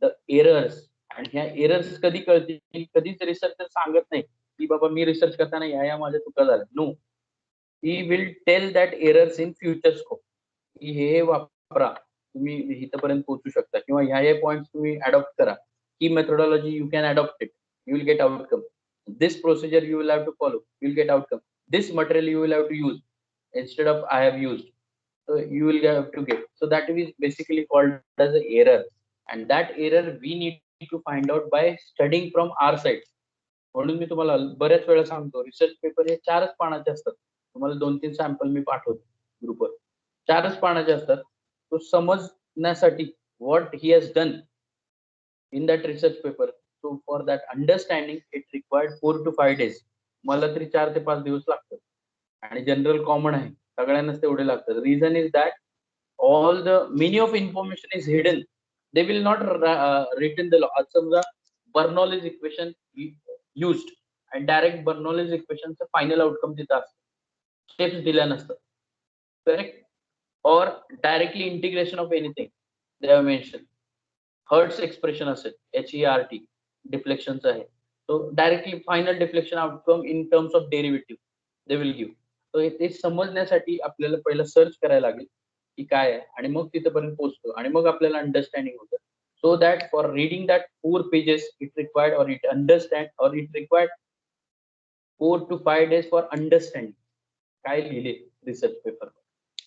the errors. And ह्या errors कधी कळतील, कधीच researcher सांगत नाही की बाबा मी research करताना ह्या माझ्या चुका झाल्या. No, he will tell that errors in future scope. की हे वापरा, तुम्ही इथपर्यंत पोहोचू शकता किंवा ह्या पॉइंट्स तुम्ही अडॉप्ट करा. Key methodology you can adopt it, you will get outcome. This procedure you will have to follow, you will get outcome. This material you will have to use instead of I have used, so you will have to get. So that is basically called as an error, and that error we need to find out by studying from our side. म्हणून मी तुम्हाला बऱ्याच वेळा सांगतो, research paper हे 4च पानाचे असतात. तुम्हाला 2-3 sample मी पाठवतो ग्रुपवर. 4च पानाचे असतात. तो समजण्यासाठी what he has done in that research paper. So for that understanding, it required 4 to 5 days. मला तरी 4 ते 5 दिवस लागतात. आणि जनरल कॉमन आहे, सगळ्यांनाच तेवढे लागतात. Reason is that all the many of information is hidden. They will not written the law. समजा Bernoulli's equation used and direct Bernoulli's equation चं final outcome तिथं असतं. Steps दिल्या नसतात. Correct? Or directly integration of anything they have mentioned. Hertz expression असेल, HERT deflections आहे. So directly final deflection outcome in terms of derivative they will give. So ते समजण्यासाठी आपल्याला पहिलं सर्च करायला लागेल की काय आहे आणि मग तिथपर्यंत पोहोचतो आणि मग आपल्याला अंडरस्टँडिंग होतं. So that for reading that 4 pages it required or it understand or it required 4 to 5 days for understanding काय लिहिले research paper.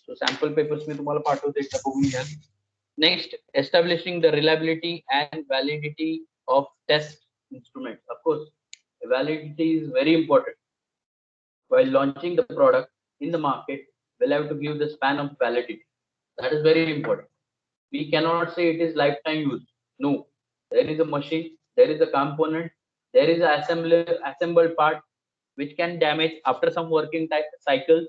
So sample papers मी तुम्हाला पाठवतो, एकदा बघून घ्या. Next, establishing the reliability and validity of test instruments. Of course, validity is very important. While launching the product in the market, we'll have to give the span of validity. That is very important. We cannot say it is lifetime use. No, there is a machine, there is a component, there is a assembled part which can damage after some working cycles.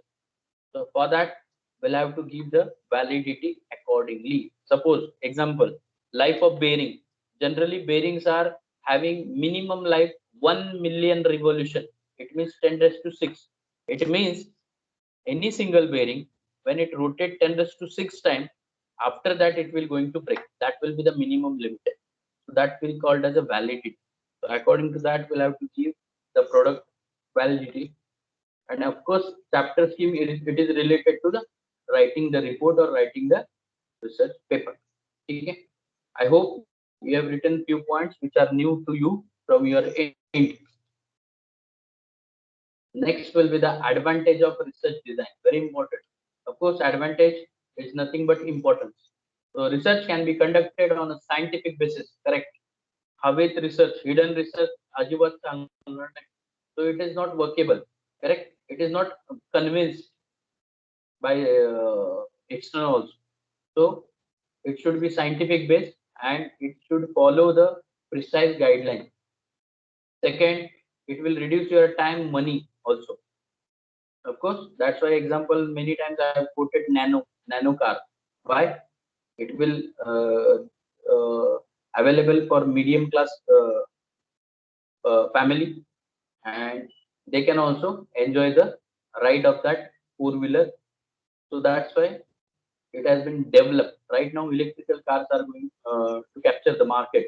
So for that, we'll have to give the validity accordingly. Suppose example, life of bearing. Generally, bearings are having minimum life 1 million revolution. It means 10 raised to 6. It means any single bearing, when it rotates 10 raised to 6 times, after that it will going to break. That will be the minimum limit. So that will be called as a validity. So according to that, we'll have to give the product validity. And of course, chapter scheme, it is related to the writing the report or writing the research paper. Okay. I hope you have written few points which are new to you from your end. Next will be the advantage of research design. Very important. Of course, advantage is nothing but importance. So research can be conducted on a scientific basis. Correct. Hawait research, hidden research, ajibat चांगलं नाही. So it is not workable. Correct. It is not convinced by externals. So it should be scientific based and it should follow the precise guideline. Second, it will reduce your time, money also. Of course, that's why example many times I have quoted nano car. Why? It will available for medium class family, and they can also enjoy the ride of that four-wheeler. So that's why it has been developed. Right now, electrical cars are going to capture the market.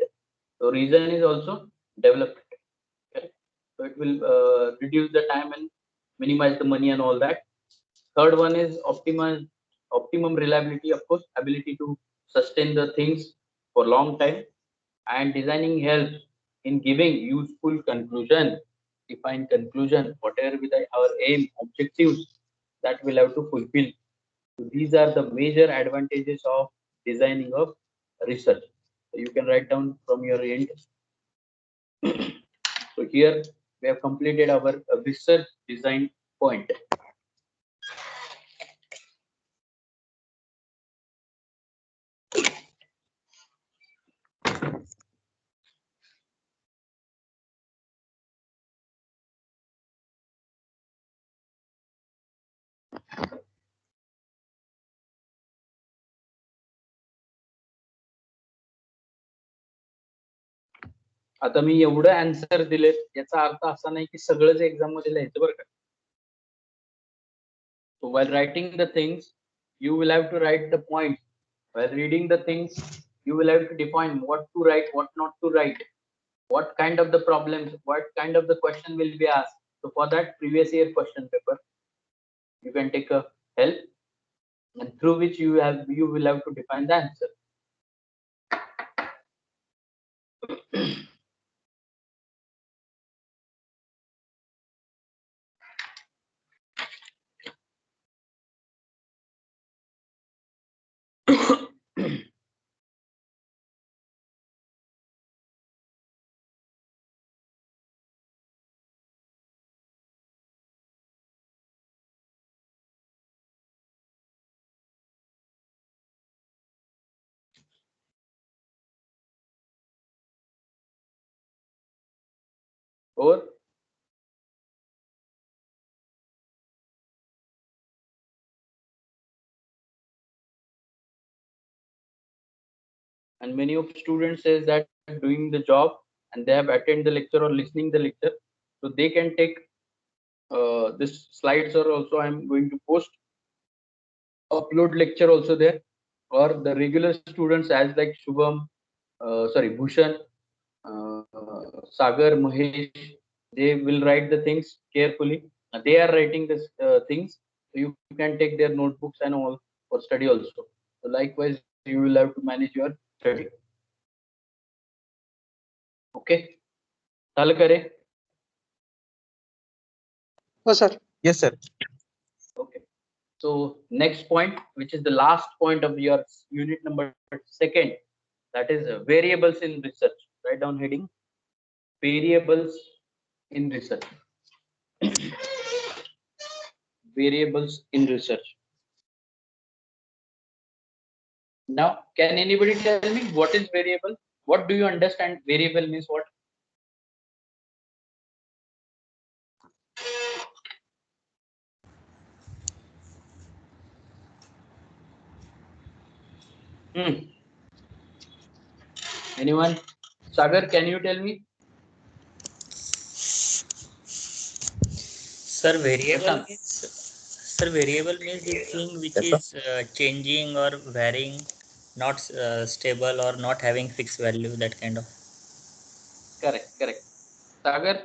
So reason is also developed. Okay? So it will reduce the time and minimize the money and all that. Third one is optimum reliability, of course, ability to sustain the things for long time, and designing helps in giving useful conclusion, define conclusion, whatever with our aim, objectives that we'll have to fulfill. So these are the major advantages of designing of research. So you can write down from your end. So here we have completed our research design point. आता मी एवढं answer दिलेत याचा अर्थ असा नाही की सगळंच exam मध्ये लिहायचं बरं का. So while writing the things, you will have to write the points. While reading the things, you will have to define what to write, what not to write, what kind of the problems, what kind of the question will be asked. So for that previous year question paper, you can take a help, and through which you will have to define the answer. Or and many of students says that doing the job and they have attended the lecture or listening the lecture, so they can take this slides are also I'm going to post upload lecture also there, or the regular students as like Shubham, sorry Bhushan, Sagar, Mahesh, they will write the things carefully. They are writing this things, so you can take their notebooks and all for study also. So likewise, you will have to manage your study. Okay, झालं का रे? Oh, sir. Yes, sir. Okay. So next point, which is the last point of your unit number second, that is variables in research. Write down heading variables in research. Variables in research. Now, can anybody tell me what is variable? What do you understand variable means what? Hmm. Anyone? Sagar, can you tell me? Sir, variable Prashant. means the thing which Yes, sir. is changing or varying, not stable or not having fixed value. That kind of. Correct, correct. Sagar,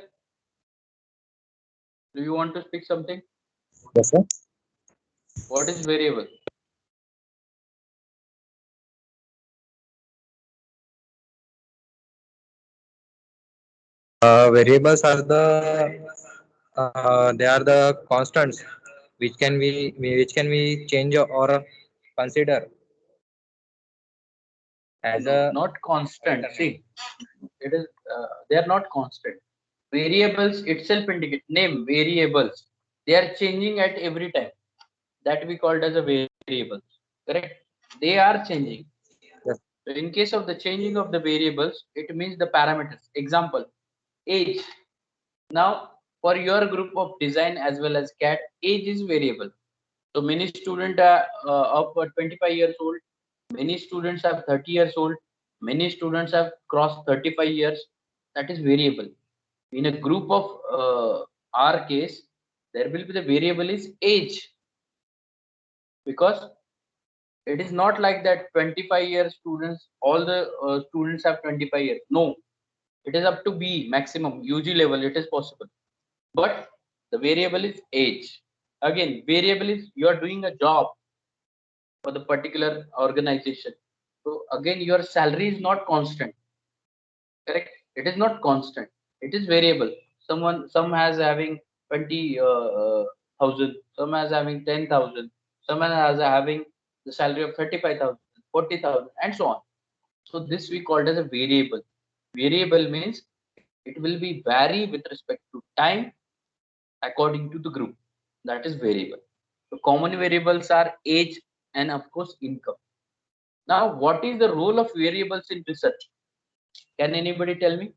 do you want to speak something? Yes, sir. What is variable? Variables are they are the constants which can we change or consider as No, a not constant. determinant. See, it is they are not constant. Variables itself indicate name variables. They are changing at every time. That we called as a variables. Correct? They are changing. Yes. So in case of the changing of the variables, it means the parameters. Example, age. Now, for your group of design as well as CAT, age is variable. So many students are of 25 years old. Many students are 30 years old. Many students have crossed 35 years. That is variable. In a group of our case, there will be the variable is age, because it is not like that 25 year students, all the students have 25 years. No, it is up to B maximum UG level. It is possible, but the variable is age. Again, variable is you are doing a job for the particular organization. So again, your salary is not constant. Correct? It is not constant. It is variable. Some has having 20,000, some has having 10,000, someone has having the salary of 35,000, 40,000, and so on. So this we called as a variable. Variable means it will be vary with respect to time according to the group. That is variable. The common variables are age and of course income. Now, what is the role of variables in research? Can anybody tell me?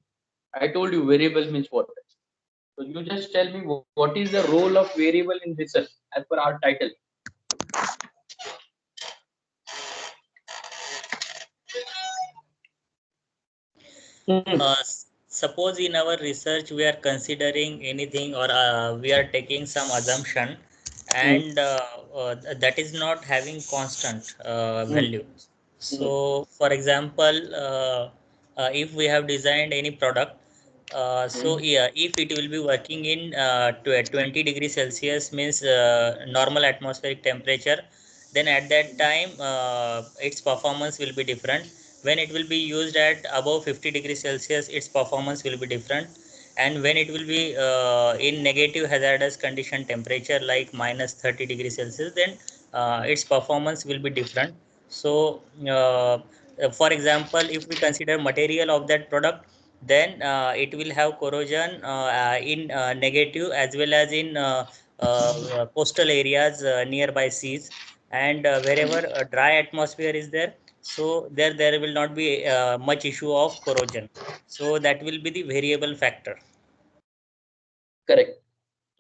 I told you variable means what. So you just tell me what is the role of variable in research as per our title. Hmm. Suppose in our research we are considering anything or we are taking some assumption, Hmm. and that is not having constant Hmm. value. Hmm. So, for example, if we have designed any product, so Hmm. yeah, if it will be working in 20 degrees Celsius means normal atmospheric temperature, then at that time its performance will be different. When it will be used at above 50 degrees Celsius, its performance will be different. And when it will be in negative hazardous condition temperature like minus 30 degrees Celsius, then its performance will be different. So for example, if we consider material of that product, then it will have corrosion in negative as well as in coastal areas nearby seas, and wherever a dry atmosphere is there, so there will not be much issue of corrosion. So that will be the variable factor. Correct.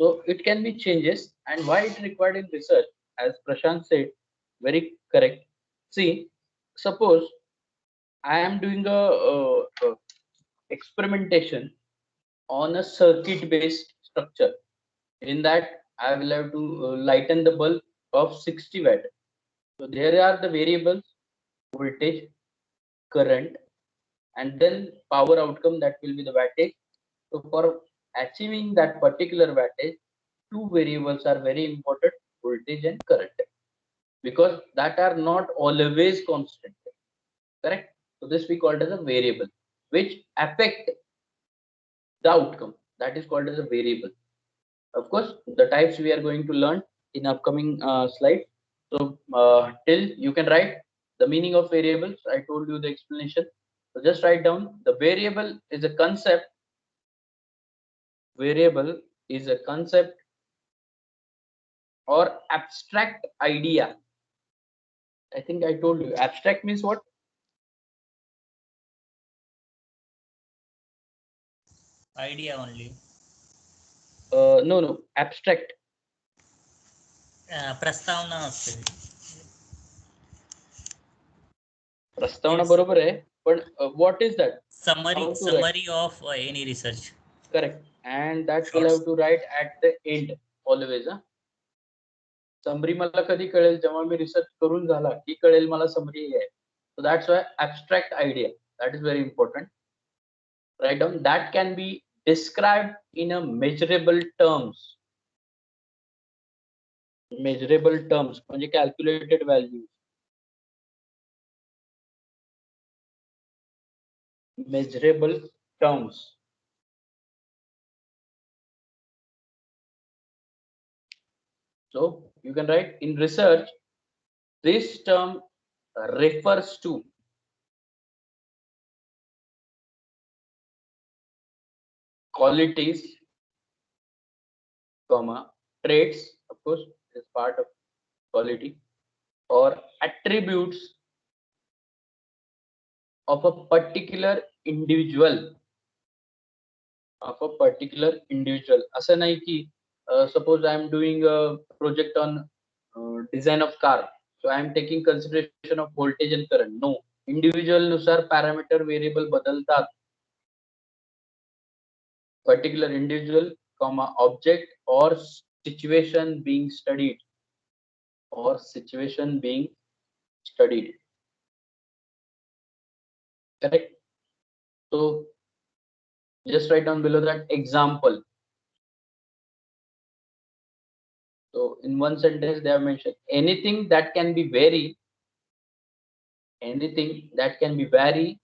So it can be changes and why it required in research, as Prashant said, very correct. See, suppose I am doing a experimentation on a circuit based structure. In that, I will have to lighten the bulb of 60 watt. So there are the variables voltage, current, and then power outcome, that will be the wattage. So for achieving that particular wattage, two variables are very important, voltage and current, because that are not always constant. Correct? So this we called as a variable which affect the outcome. That is called as a variable. Of course, the types we are going to learn in upcoming slide. So till you can write the meaning of variables. I told you the explanation. So just write down the variable is a concept variable is a concept or abstract idea. I think I told you abstract means what? Idea only. No, abstract. प्रस्तावना असते. प्रस्तावना It's बरोबर आहे, पण what is that? summary How to write? summary of any research. Correct. And that will Shorts. have to write at the end always. Summary मला कधी कळेल जेव्हा मी रिसर्च करून झाला की कळेल मला समरी आहे. So that's why abstract idea, that is very important. Write down that can be described in a measurable terms. Measurable terms म्हणजे calculated values. Measurable terms. So you can write in research, this term refers to qualities, comma, traits, of course, is part of quality, or attributes of a particular individual. Of a particular individual. असं नाही की suppose I am doing a project on design of car, so I am taking consideration of voltage and current. No, individual नुसार parameter variable बदलतात. Particular individual, comma, object or situation being studied, or situation being studied. Correct. So just write down below that example. So in one sentence they have mentioned anything that can be vary, anything that can be vary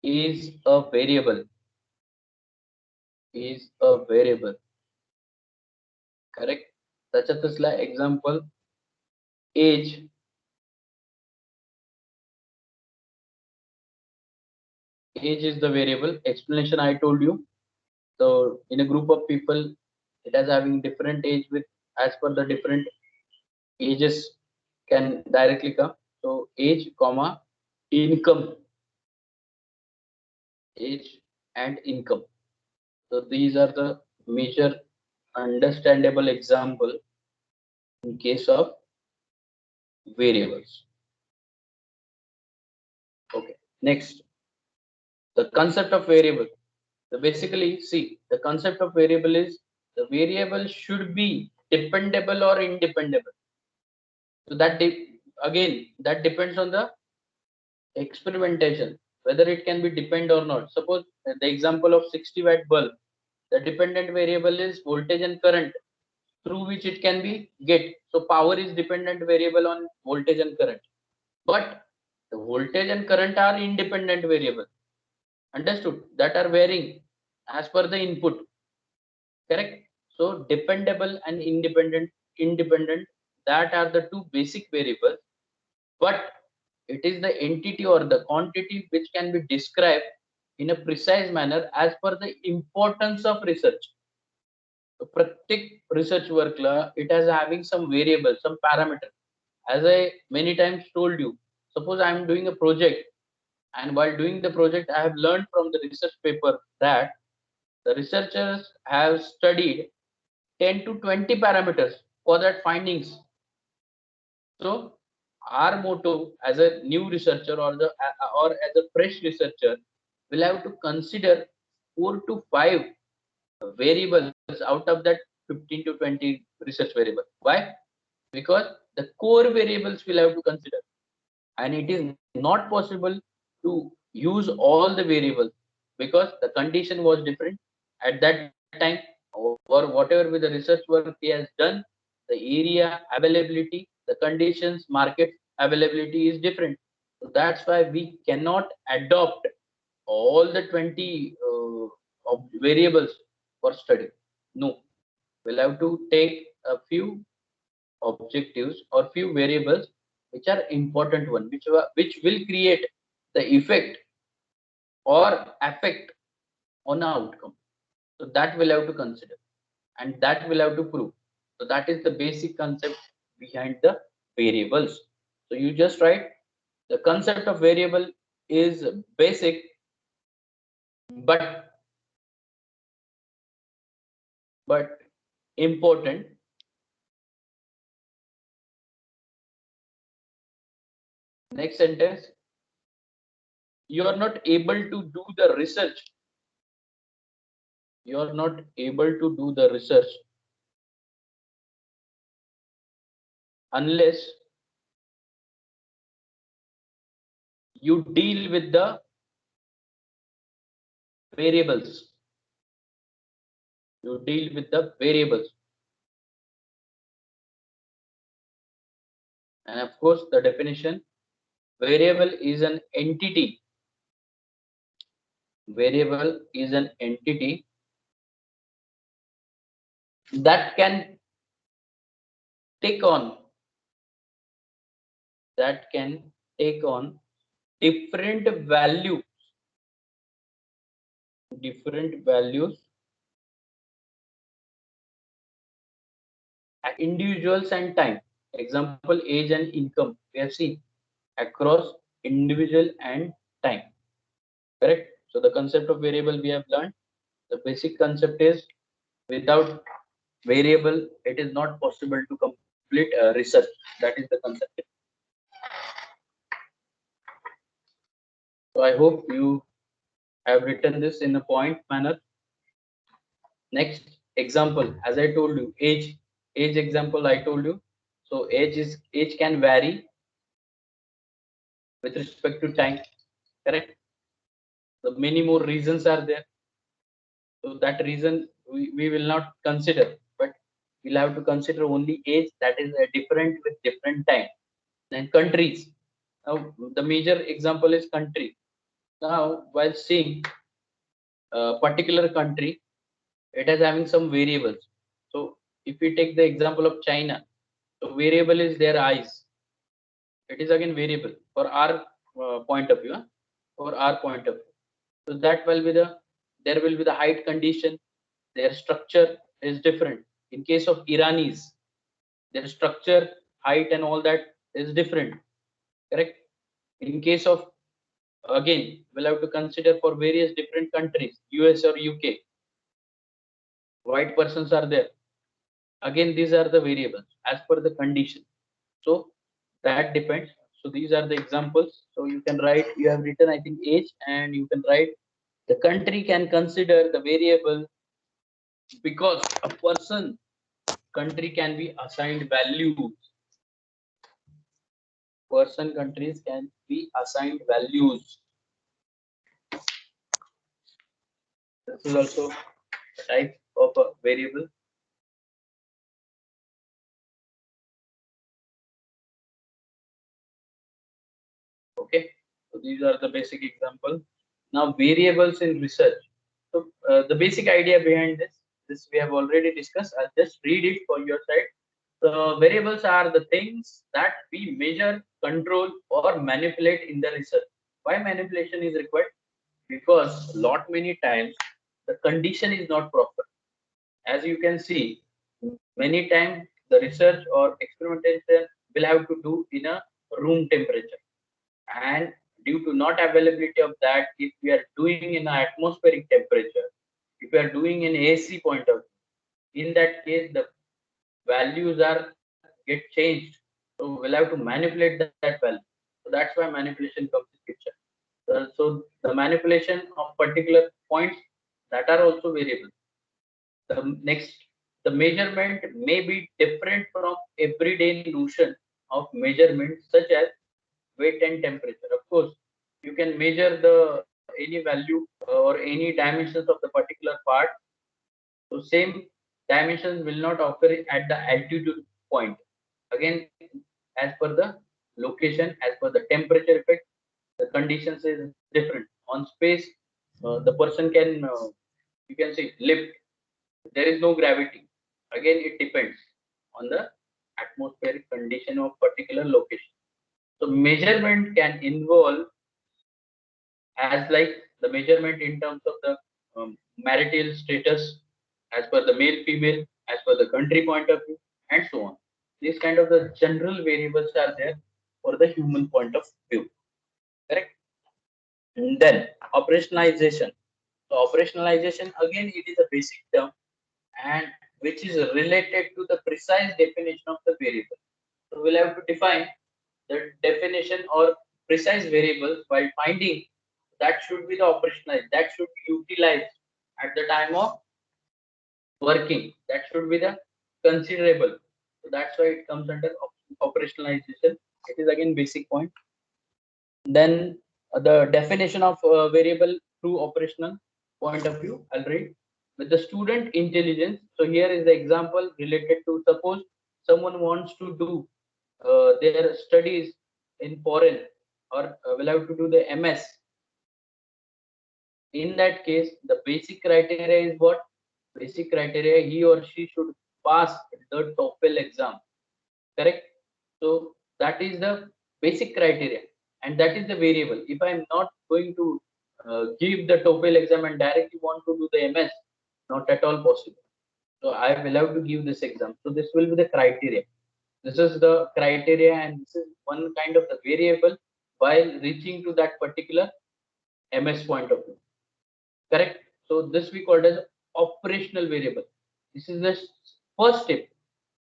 is a variable, is a variable. Correct. त्याच्यातच example age. Age is the variable. Explanation I told you. So in a group of people, it is having different age with as per the different ages can directly come. So age, comma, income. Age and income. So these are the major understandable example in case of variables. Okay. Next, the concept of variable. So basically, see, the concept of variable is the variable should be dependable or independable. So that again, that depends on the experimentation, whether it can be depend or not. Suppose the example of 60-watt bulb, the dependent variable is voltage and current through which it can be get. So power is dependent variable on voltage and current. But the voltage and current are independent variable. Understood? That are varying as per the input. Correct. So dependable and independent, that are the two basic variables. But it is the entity or the quantity which can be described in a precise manner as per the importance of research. So प्रत्येक research work it has having some variable, some parameter. As I many times told you, suppose I am doing a project, and while doing the project I have learned from the research paper that the researchers have studied 10 to 20 parameters for that findings. So our motto as a new researcher or as a fresh researcher will have to consider 4 to 5 variables out of that 15 to 20 research variable. Why? Because the core variables will have to consider, and it is not possible to use all the variables because the condition was different at that time, or whatever with the research work he has done, the area availability, the conditions, market availability is different. So that's why we cannot adopt all the 20 variables for study. No, we'll have to take a few objectives or few variables which are important one, which will create the effect or affect on a outcome. So that we'll have to consider, and that we'll have to prove. So that is the basic concept behind the variables. So you just write the concept of variable is basic, but important. Next sentence, you are not able to do the research. You are not able to do the research unless you deal with the variables. You deal with the variables. And of course, the definition, variable is an entity. Variable is an entity that can take on that can take on different values, different values at individuals and time. Example, age and income we have seen across individual and time. Correct? So the concept of variable we have learned. The basic concept is, without variable it is not possible to complete research. That is the concept. So I hope you have written this in a point manner. Next example, as I told you, age example I told you. So age can vary with respect to time. Correct? So many more reasons are there. So that reason we will not consider, but we'll have to consider only age, that is different with different time. Then countries. Now the major example is country. Now while seeing a particular country, it is having some variables. So if we take the example of China, so variable is their eyes. It is again variable for our point of view. For our point of view. So that will be there will be the height condition. Their structure is different. In case of Iranis, their structure, height, and all that is different. Correct. In case of, again, we'll have to consider for various different countries, US or UK. White persons are there. Again, these are the variables as per the condition. So that depends. So these are the examples. So you can write, you have written, I think, age, and you can write the country can consider the variable because a person, country can be assigned values. Person, countries can be assigned values. This is also a type of a variable. Okay, so these are the basic examples. Now variables in research. So the basic idea behind this we have already discussed. I'll just read it for your side. The variables are the things that we measure, control, or manipulate in the research. Why manipulation is required? Because lot many times the condition is not proper. As you can see, many times the research or experimentation will have to do in a room temperature, and due to not availability of that, if we are doing in atmospheric temperature, if we are doing in AC point of view, in that case the values are get changed. So we'll have to manipulate that value. So that's why manipulation comes in picture. So the manipulation of particular points, that are also variable. The next, the measurement may be different from everyday notion of measurement, such as weight and temperature. Of course, you can measure the any value or any dimensions of the particular part. So same dimensions will not occur at the altitude point. Again, as per the location, as per the temperature effect, the conditions is different. On space, the person can you can say lift. There is no gravity. Again, it depends on the atmospheric condition of particular location. So measurement can involve as like the measurement in terms of the marital status, as per the male, female, as per the country point of view, and so on. These kind of the general variables are there for the human point of view. Correct. And then operationalization. So operationalization again it is a basic term and which is related to the precise definition of the variable. So we'll have to define the definition or precise variables while finding that should be the operationalized, that should be utilized at the time of working, that should be the considerable. So that's why it comes under operationalization. It is again basic point. Then the definition of variable through operational point of view, I'll read. With the student intelligence, so here is the example related to suppose someone wants to do their studies in foreign or will have to do the MS. In that case, the basic criteria is what? Basic criteria, he or she should pass the TOEFL exam. Correct? So that is the basic criteria, and that is the variable. If I am not going to give the TOEFL exam and directly want to do the MS, not at all possible. So I will have to give this exam. So this will be the criteria. This is the criteria, and this is one kind of the variable while reaching to that particular MS point of view. Correct. So this we called as operational variable. This is the first step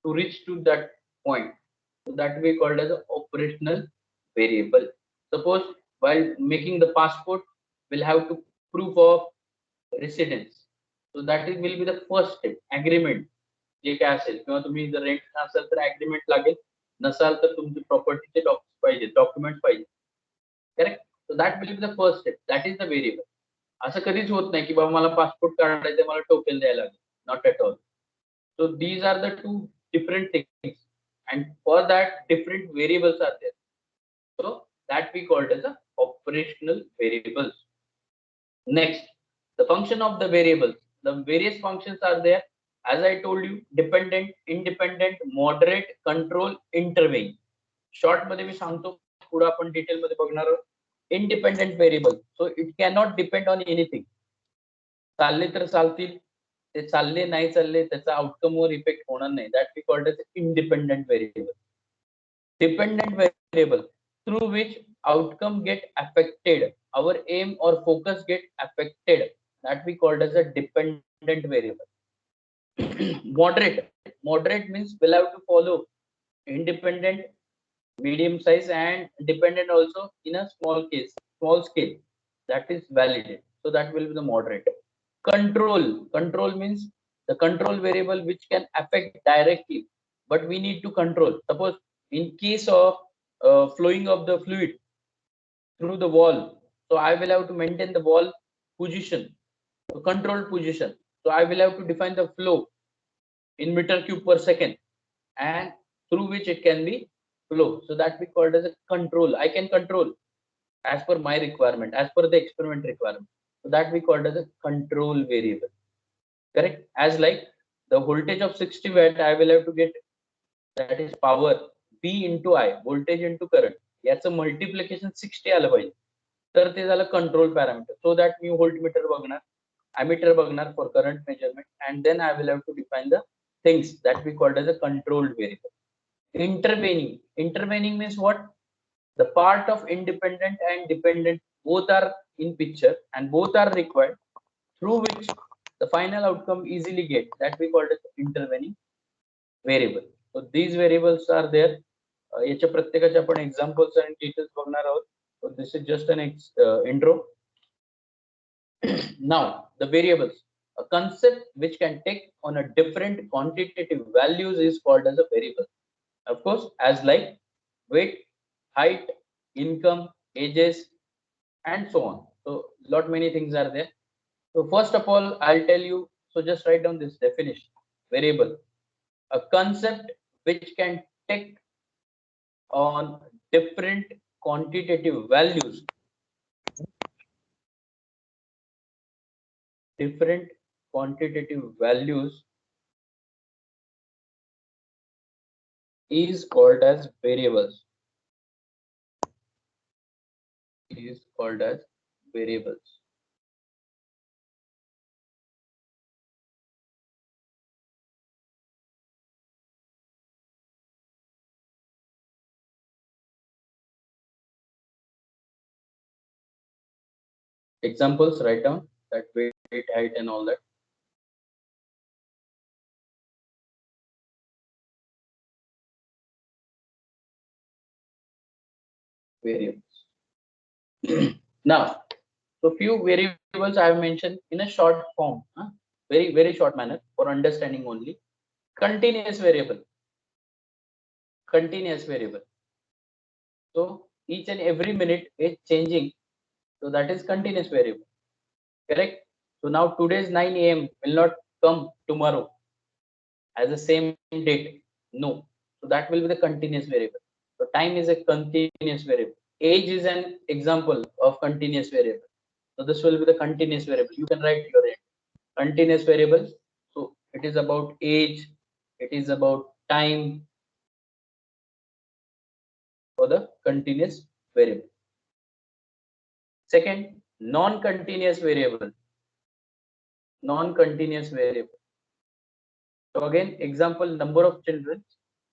to reach to that point. So that we called as an operational variable. Suppose while making the passport, we'll have to proof of residence. So that is will be the first step. Agreement जे काय असेल किंवा तुम्ही जर rent असाल तर agreement लागेल, नसाल तर तुमचे प्रॉपर्टीचे पाहिजे, डॉक्युमेंट पाहिजे. Correct. So that will be the first step. That is the variable. असं कधीच होत नाही की बाबा मला पासपोर्ट काढायचं, मला टोकेल द्यायला लागेल. Not at all. So these are the two different things, and for that different variables are there. So that we called as a operational variables. Next, the function of the variables. The various functions are there. As I told you, dependent, independent, moderate, control, intervene. Short मध्ये मी सांगतो, पुढे आपण detail मध्ये बघणार आहोत. Independent variable. So it cannot depend on anything. चालले तर चालतील, ते चालले नाही चालले त्याचा आउटकम वर इफेक्ट होणार नाही. That we called as independent variable. Dependent variable through which outcome get affected, our aim or focus get affected, that we called as a dependent variable. Moderate means we'll have to follow independent, medium size, and dependent also in a small scale. That is valid. So that will be the moderate. Control means the control variable which can affect directly, but we need to control. Suppose in case of flowing of the fluid through the wall, so I will have to maintain the wall position, controlled position. So I will have to define the flow in meter cube per second, and through which it can be flow. So that we called as a control. I can control as per my requirement, as per the experiment requirement. So that we called as a control variable. Correct. As like the voltage of 60 watt, I will have to get, that is power V into I, voltage into current. याचं multiplication 60 आलं पाहिजे, तर ते झालं control parameter. So that मी voltmeter बघणार, ammeter बघणार for current measurement, and then I will have to define the things that we called as a controlled variable. Intervening means what? The part of independent and dependent both are in picture and both are required, through which the final outcome easily get, that we call it intervening variable. So these variables are there. याच्या प्रत्येकाचे आपण examples आणि details बघणार आहोत. So this is just an intro. Now the variables, a concept which can take on a different quantitative values is called as a variable. Of course, as like weight, height, income, ages, and so on. So lot many things are there. So first of all, I'll tell you. So just write down this definition. Variable, a concept which can take on different quantitative values. Different quantitative values is called as variables. Is called as variables. examples, write down that weight, height, and all that. Variables. Now, so few variables I have mentioned in a short form, very short manner for understanding only. Continuous variable. Continuous variable. So each and every minute is changing. So that is continuous variable. Correct. So now today's 9 a.m. will not come tomorrow as the same date. No. So that will be the continuous variable. So time is a continuous variable. Age is an example of continuous variable. So this will be the continuous variable. You can write your continuous variables. So it is about age, it is about time for the continuous variable. Second, non-continuous variable. Non-continuous variable. So again, example, number of children.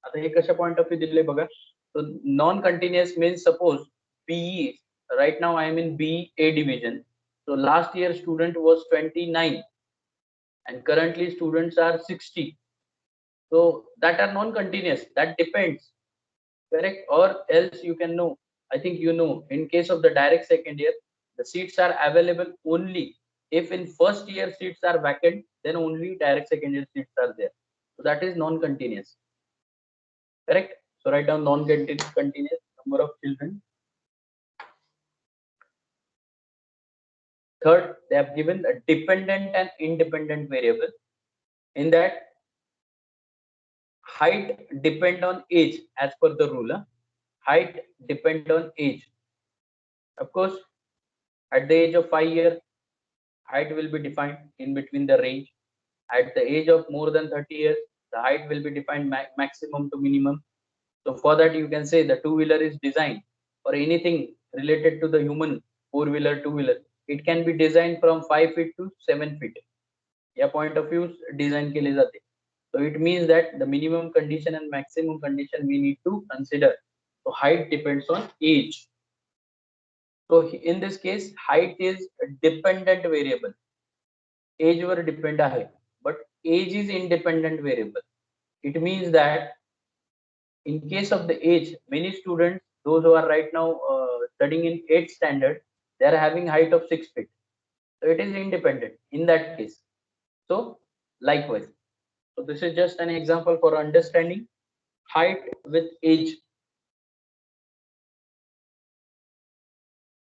आता हे कशा point of view दिले बघा. So non-continuous means suppose BE. Right now I am in BA division. So last year student was 29 and currently students are 60. So that are non-continuous. That depends. Correct, or else you can know. I think you know. In case of the direct second year, the seats are available only if in first year seats are vacant. Then only direct second year seats are there. So that is non-continuous. Correct. So write down non-continuous number of children. Third, they have given a dependent and independent variable. In that, height depend on age as per the rule. Height depend on age. Of course, at the age of 5 years, height will be defined in between the range. At the age of more than 30 years, the height will be defined maximum to minimum. So for that, you can say the two-wheeler is designed or anything related to the human four-wheeler, two-wheeler. It can be designed from 5 feet to 7 feet. या point of view design केले जाते. So it means that the minimum condition and maximum condition we need to consider. So height depends on age. So in this case, height is a dependent variable. Age were depend आहे, but age is independent variable. It means that in case of the age, many students, those who are right now studying in 8th standard, they are having height of 6 feet. So it is independent in that case. So likewise. So this is just an example for understanding height with age.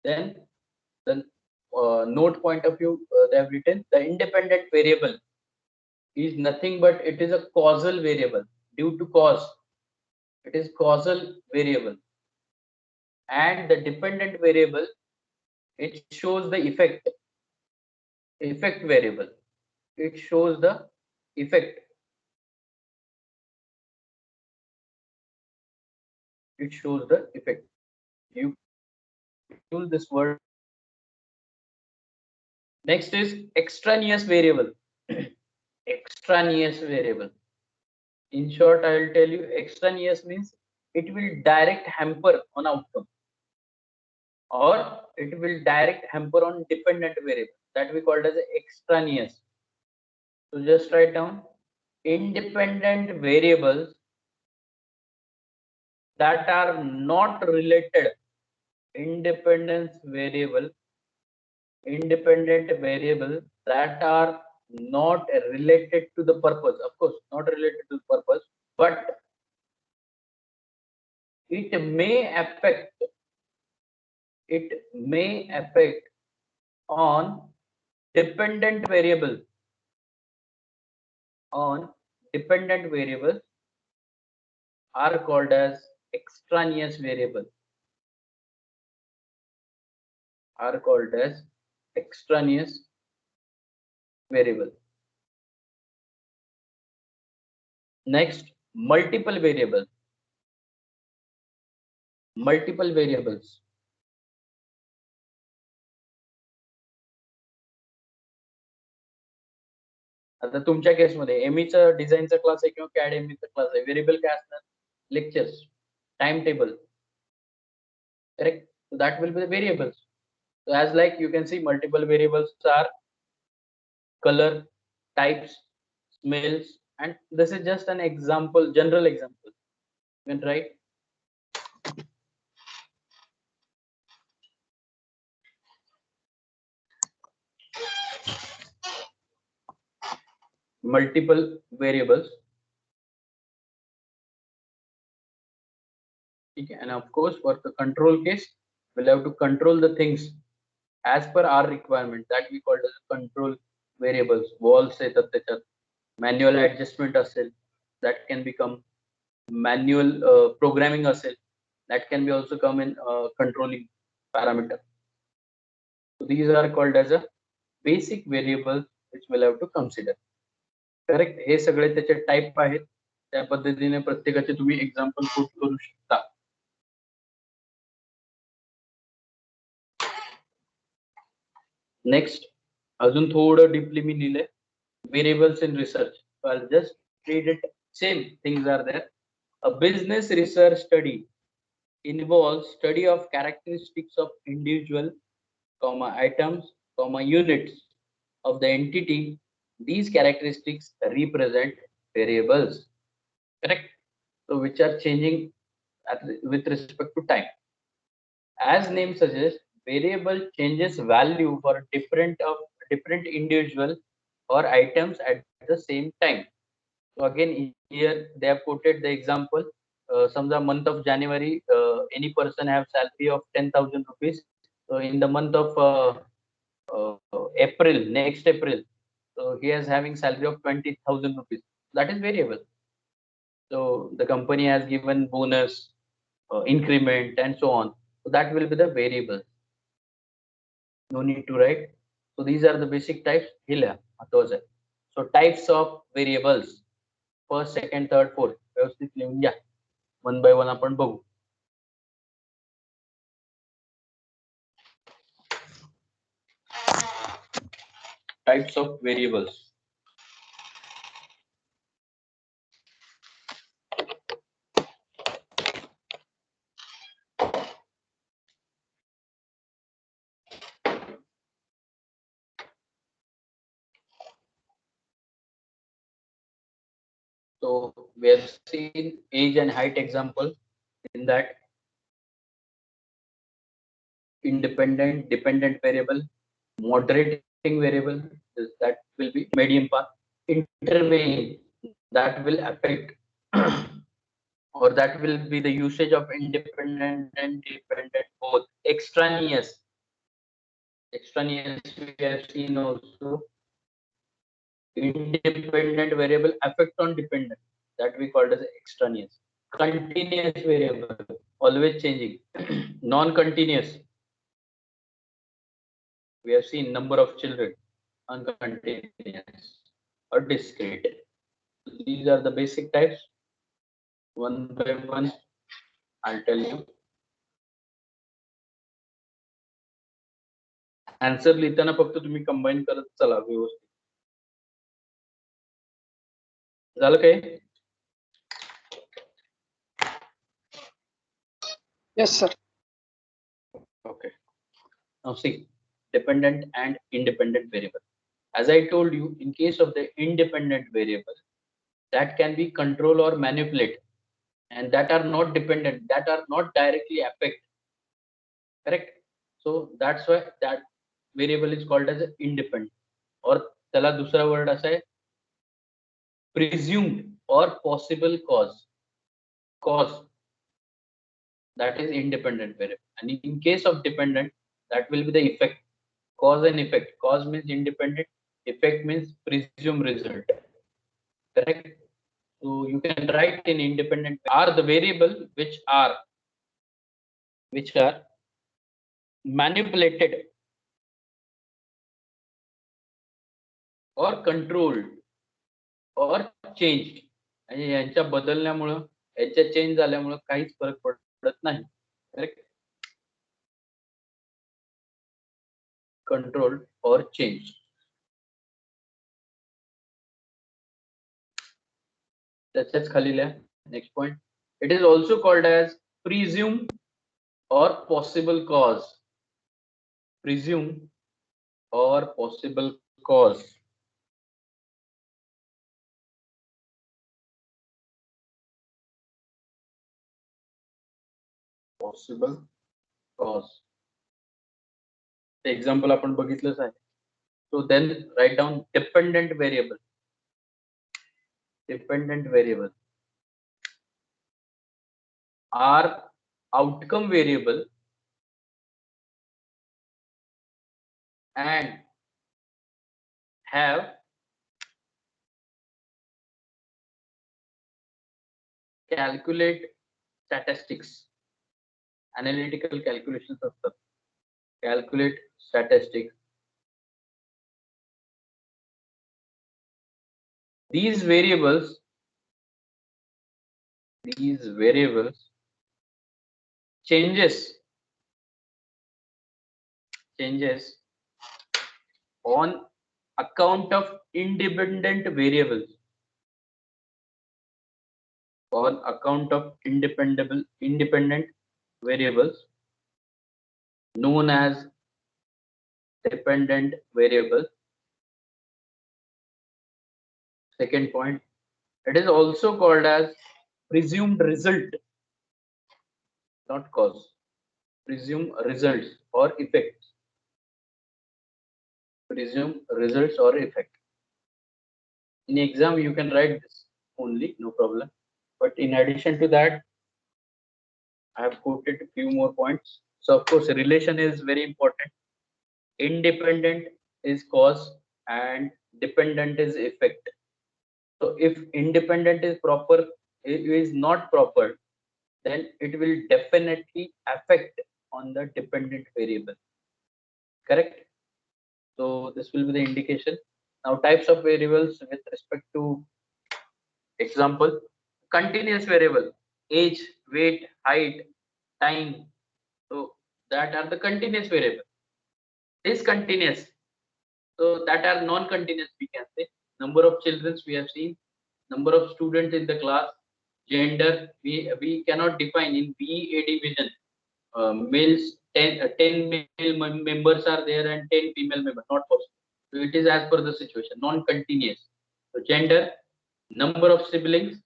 Then the note point of view, they have written the independent variable is nothing but it is a causal variable due to cause. It is causal variable. And the dependent variable, it shows the effect variable. It shows the effect. It shows the effect. You use this word. Next is extraneous variable. Extraneous variable. In short, I will tell you extraneous means it will direct hamper on outcome, or it will direct hamper on dependent variable, that we called as extraneous. So just write down independent variables that are not related. Independent variable that are not related to the purpose. Of course, not related to the purpose, but it may affect on dependent variable are called as extraneous variable. Next, multiple variables. आता तुमच्या केसमध्ये एमईचा डिझाईनचा class आहे किंवा कॅड एमईचा class आहे, variable काय असणार? Lectures, time table. Correct. So that will be the variables. So as like you can see, multiple variables are color, types, smells, and this is just an example, general example. You can write multiple variables. Okay, and of course, for the control case, we'll have to control the things as per our requirement that we call as control variables. Walls येतात त्याच्यात, manual adjustment असेल, that can become manual programming असेल, that can be also come in controlling parameter. So these are called as a basic variables which we'll have to consider. Correct. हे सगळे त्याचे type आहेत. त्या पद्धतीने प्रत्येकाचे तुम्ही एक्झाम्पल पुट करू शकता. नेक्स्ट अजून थोडं डीपली मी लिहिलंय variables in research. So I'll just read it. Same things are there. A business research study involves study of characteristics of individual, items, units of the entity. These characteristics represent variables. Correct. So which are changing with respect to time. As name suggests, variable changes value for different individual or items at the same time. So again here they have quoted the example. Samja month of January, any person have salary of 10,000 rupees. So in the month of April, next April, so he is having salary of 20,000 rupees. That is variable. So the company has given bonus, increment, and so on. So that will be the variable. No need to write. So these are the basic types. So types of variables. First, second, third, fourth. व्यवस्थित लिहून घ्या. One by one आपण बघू. Types of variables. So we have seen age and height example. In that, independent, dependent variable, moderating variable, that will be medium path, intervening, that will affect or that will be the usage of independent and dependent both. Extraneous we have seen also. Independent variable effect on dependent, that we called as extraneous. Continuous variable, always changing. Non-continuous, we have seen number of children. Uncontinuous or discrete. These are the basic types. One by one I'll tell you. Answer लिहिताना फक्त तुम्ही combine करत चला व्यवस्थित. झालं काय? Yes, sir. Okay. Now see, dependent and independent variable. As I told you, in case of the independent variable, that can be control or manipulate, and that are not dependent, that are not directly affect. Correct. So that's why that variable is called as independent. Or त्याला दूसरा word असा आहे presumed or possible cause. Cause, that is independent variable. And in case of dependent, that will be the effect. Cause and effect. Cause means independent, effect means presumed result. Correct. So you can write in independent are the variable which are manipulated or controlled or changed. आणि यांच्या बदलण्यामुळं, यांच्या change झाल्यामुळं काहीच फरक पडत नाही. Correct. Controlled or changed. त्याच्याच खाली लिहा. Next point. It is also called as presumed or possible cause. presumed or possible cause. Possible cause. The example आपण बघितलंच आहे. So then write down dependent variable. Dependent variable are outcome variable and have calculate statistics. Analytical calculations असतात. Calculate statistics. These variables changes on account of independent variables. On account of independent variables known as dependent variable. Second point, it is also called as presumed result, not cause. Presumed results or effects. Presumed results or effect. In exam, you can write this only, no problem. But in addition to that, I have quoted a few more points. So of course, relation is very important. Independent is cause and dependent is effect. So if independent is proper, it is not proper, then it will definitely affect on the dependent variable. Correct? So this will be the indication. Now types of variables with respect to example, continuous variable, age, weight, height, time. So that are the continuous variable. Discontinuous. So that are non-continuous, we can say. Number of children we have seen, number of students in the class, gender, we cannot define in BA division. Males 10 male members are there and 10 female members, not possible. So it is as per the situation, non-continuous. So gender, number of siblings,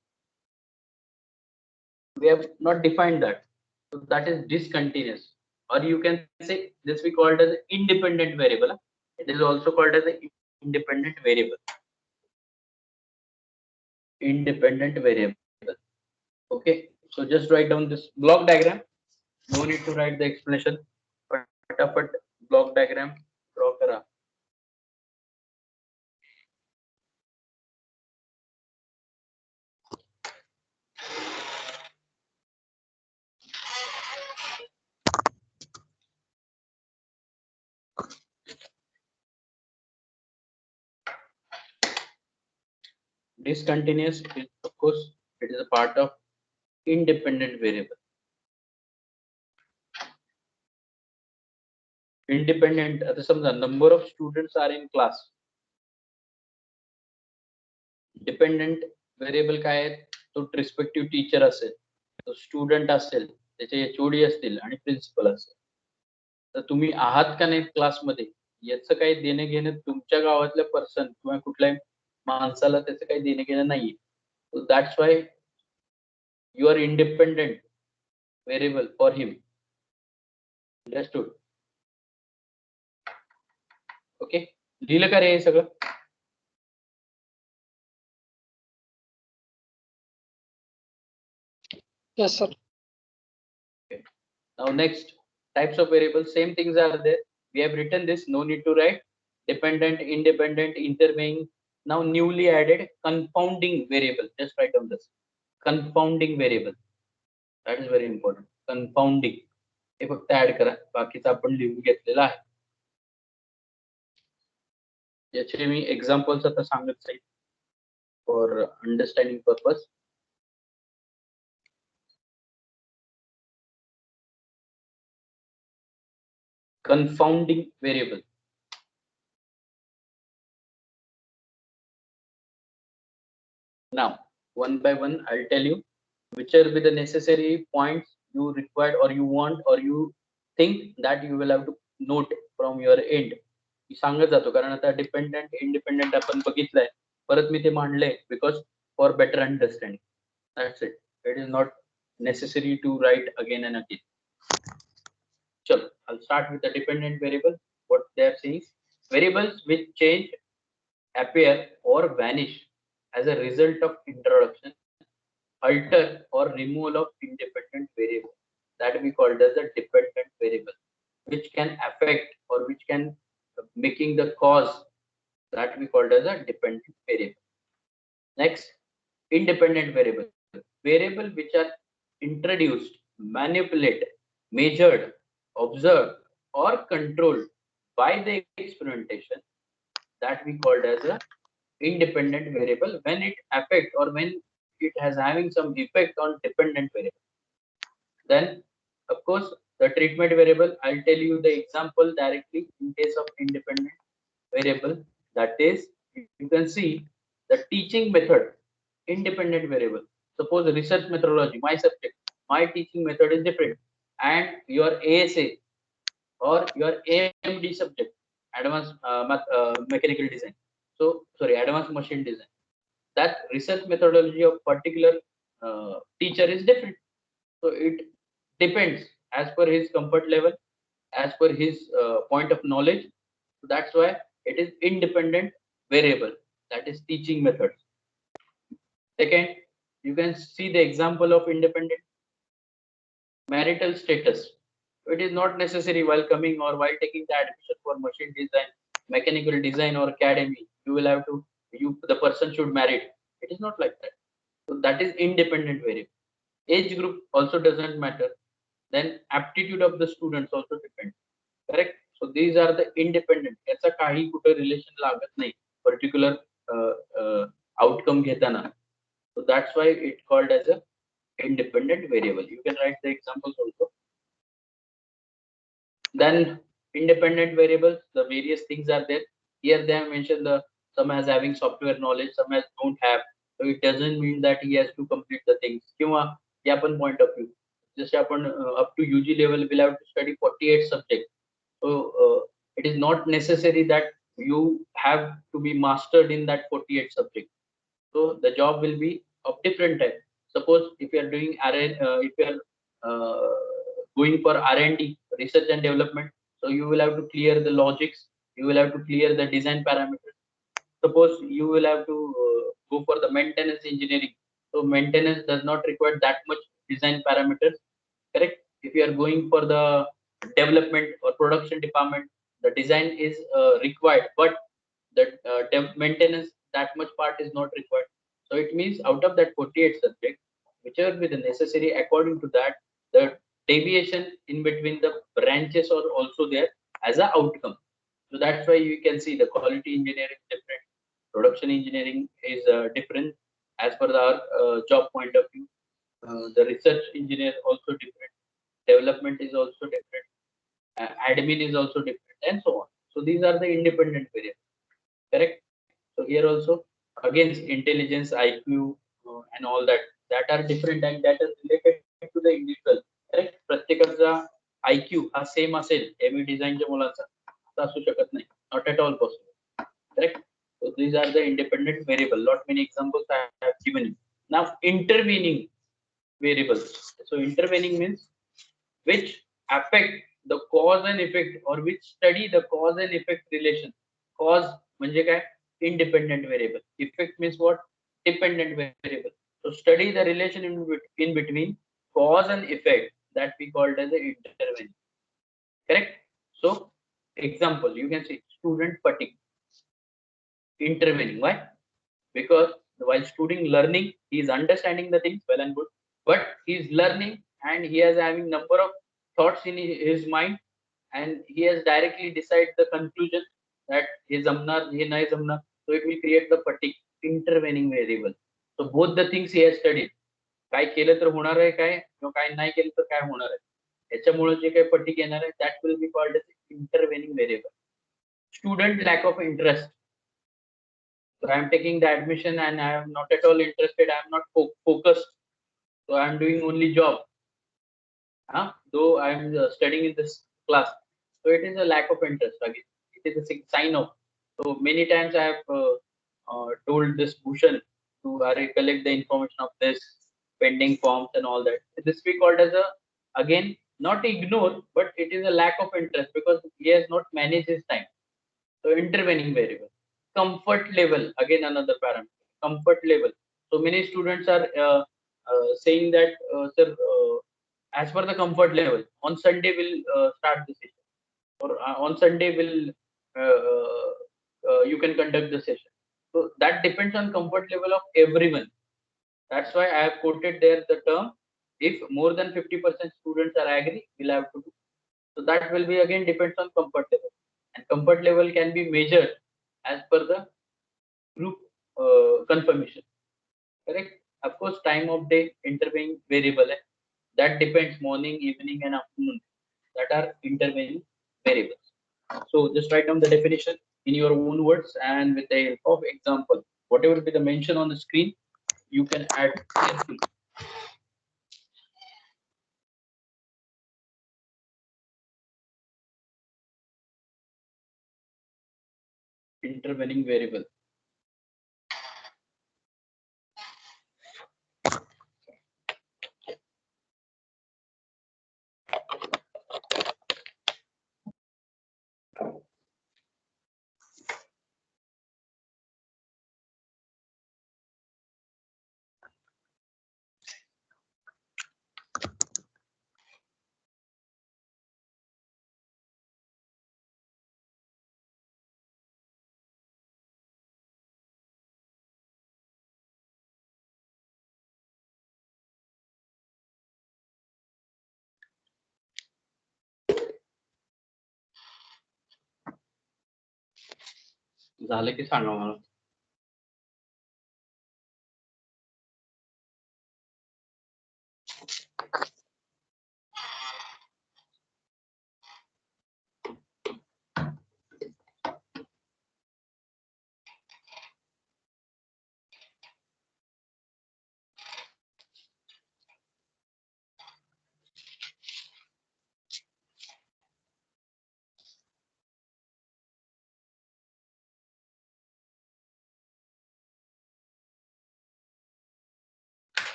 we have not defined that. So that is discontinuous. Or you can say this we called as independent variable. It is also called as an independent variable. Independent variable. Okay, so just write down this block diagram. No need to write the explanation. But block diagram draw करा. Discontinuous is, of course, it is a part of independent variable. Independent, आता समजा number of students are in class. Dependent variable काय आहे, तो respective teacher असेल, तो student असेल, त्याचे HOD असतील आणि principal असेल. तर तुम्ही आहात का नाही क्लासमध्ये याचं काही देणं घेणं तुमच्या गावातल्या पर्सन किंवा कुठल्याही माणसाला त्याचं काही देणं घेणं नाहीये. So that's why you are independent variable for him. Understood? Okay, लिहिलं का रे हे सगळं? Yes, sir. Okay. Now next types of variables, same things are there. We have written this, no need to write. Dependent, independent, intervening. Now newly added confounding variable. Just write down this. Confounding variable. That is very important. Confounding. हे फक्त add करा, बाकीचं आपण लिहून घेतलेलं आहे. याचे मी examples आता सांगत जाईल for understanding purpose. Confounding variable. Now, one by one, I'll tell you which are the necessary points you required or you want or you think that you will have to note from your and me सांगत जातो, कारण आता dependent independent आपण बघितलंय, परत मी ते मांडलंय because for better understanding. That's it. It is not necessary to write again and again. Chalo, I'll start with the dependent variable. What they are saying: variables which change, appear, or vanish as a result of introduction, alter, or removal of independent variable. That we called as a dependent variable, which can affect or which can making the cause. That we called as a dependent variable. Next, independent variable. Variable which are introduced, manipulated, measured, observed, or controlled by the experimentation, that we called as a independent variable when it affect or when it has having some effect on dependent variable. Then, of course, the treatment variable, I'll tell you the example directly in case of independent variable. That is, you can see the teaching method, independent variable. Suppose research methodology, my subject, my teaching method is different, and your ASA or your AMD subject, advanced mechanical design. So, sorry, advanced machine design. That research methodology of particular teacher is different. So it depends as per his comfort level, as per his point of knowledge. So that's why it is independent variable. That is teaching methods. Second, you can see the example of independent marital status. It is not necessary while coming or while taking the admission for machine design, mechanical design, or academy. You will have to, the person should marry. It is not like that. So that is independent variable. Age group also doesn't matter. Then aptitude of the students also depends. Correct. So these are the independent. याचा काही कुठे relation लागत नाही particular outcome घेताना. So that's why it called as a independent variable. You can write the examples also. Then independent variables, the various things are there. Here they have mentioned the some has having software knowledge, some has don't have. So it doesn't mean that he has to complete the things. किंवा या पण point of view. जसे आपण up to UG level will have to study 48 subjects. So it is not necessary that you have to be mastered in that 48 subjects. So the job will be of different type. Suppose if you are doing if you are going for R&D, research and development, so you will have to clear the logics, you will have to clear the design parameters. Suppose you will have to go for the maintenance engineering, so maintenance does not require that much design parameters. Correct. If you are going for the development or production department, the design is required, but the maintenance, that much part is not required. So it means out of that 48 subjects, whichever be the necessary, according to that, the deviation in between the branches are also there as a outcome. So that's why you can see the quality engineering is different, production engineering is different as per our job point of view. The research engineer also different, development is also different, admin is also different, and so on. So these are the independent variables. Correct. So here also against intelligence, IQ, and all that are different and that is related to the individual. Correct. प्रत्येकाचा IQ हा same असेल ME डिझाईनच्या मुलांचा असं असू शकत नाही. Not at all possible. Correct. So these are the independent variable. Not many examples I have given you. Now intervening variables. So intervening means which affect the cause and effect or which study the cause and effect relation. Cause म्हणजे काय? Independent variable. Effect means what? Dependent variable. So study the relation in between cause and effect, that we called as a intervening. Correct. So example, you can see student fatigue. Intervening. Why? Because while student learning, he is understanding the things well and good, but he is learning and he is having number of thoughts in his mind, and he has directly decided the conclusion that he zamnar, he nahi zamnar. So it will create the fatigue. Intervening variable. So both the things he has studied, काय केलं तर होणार आहे काय किंवा काय नाही केलं तर काय होणार आहे, याच्यामुळे जे काही फटीक येणार आहे, that will be called as intervening variable. Student lack of interest. So I am taking the admission and I am not at all interested. I am not focused. So I am doing only job. Though I am studying in this class, So it is a lack of interest again. It is a sign of. So many times I have told this Bhushan to collect the information of this pending forms and all that. This we called as a, again, not ignore, but it is a lack of interest because he has not managed his time. So intervening variable, comfort level, again another parameter, comfort level. So many students are saying that, sir, as per the comfort level, on Sunday we'll start the session, or on Sunday will you can conduct the session. So that depends on comfort level of everyone. That's why I have quoted there the term, if more than 50% students are agree, we'll have to do. So that will be again depends on comfort level, and comfort level can be measured as per the group confirmation. Correct. Of course, time of day intervening variable, that depends morning, evening, and afternoon. That are intervening variables. So just write down the definition in your own words and with the help of example. Whatever be the mention on the screen, you can add carefully. Intervening variable. झालं की सांगा मला.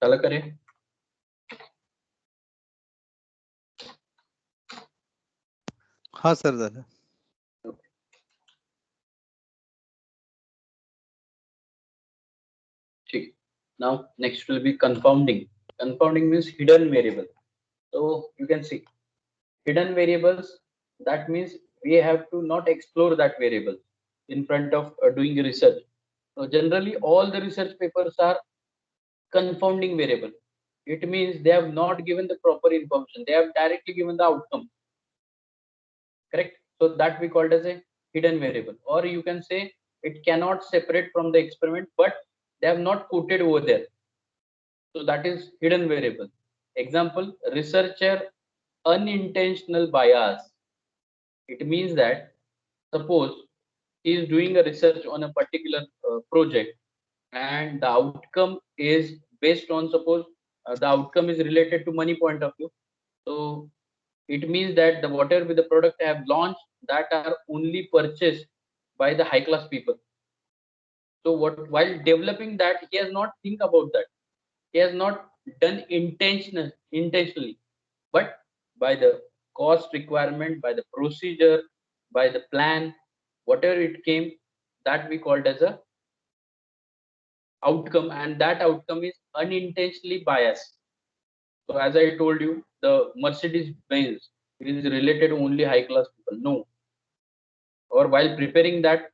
झालं का रे? हाँ sir झालं. ठीक. Now next will be confounding. Confounding means hidden variable. So you can see hidden variables. That means we have to not explore that variable in front of doing research. So generally, all the research papers are confounding variable. It means they have not given the proper information. They have directly given the outcome. Correct. So that we called as a hidden variable, or you can say it cannot separate from the experiment, but they have not quoted over there. So that is hidden variable. Example: researcher unintentional bias. It means that suppose he is doing a research on a particular project, and the outcome is based on, suppose the outcome is related to money point of view. So it means that the whatever the product I have launched, that are only purchased by the high class people. So what, while developing that, he has not think about that. He has not done intentionally, but by the cost requirement, by the procedure, by the plan, whatever it came, that we called as a outcome, and that outcome is unintentionally biased. So as I told you, the Mercedes Benz is related only high class people. No. Or while preparing that,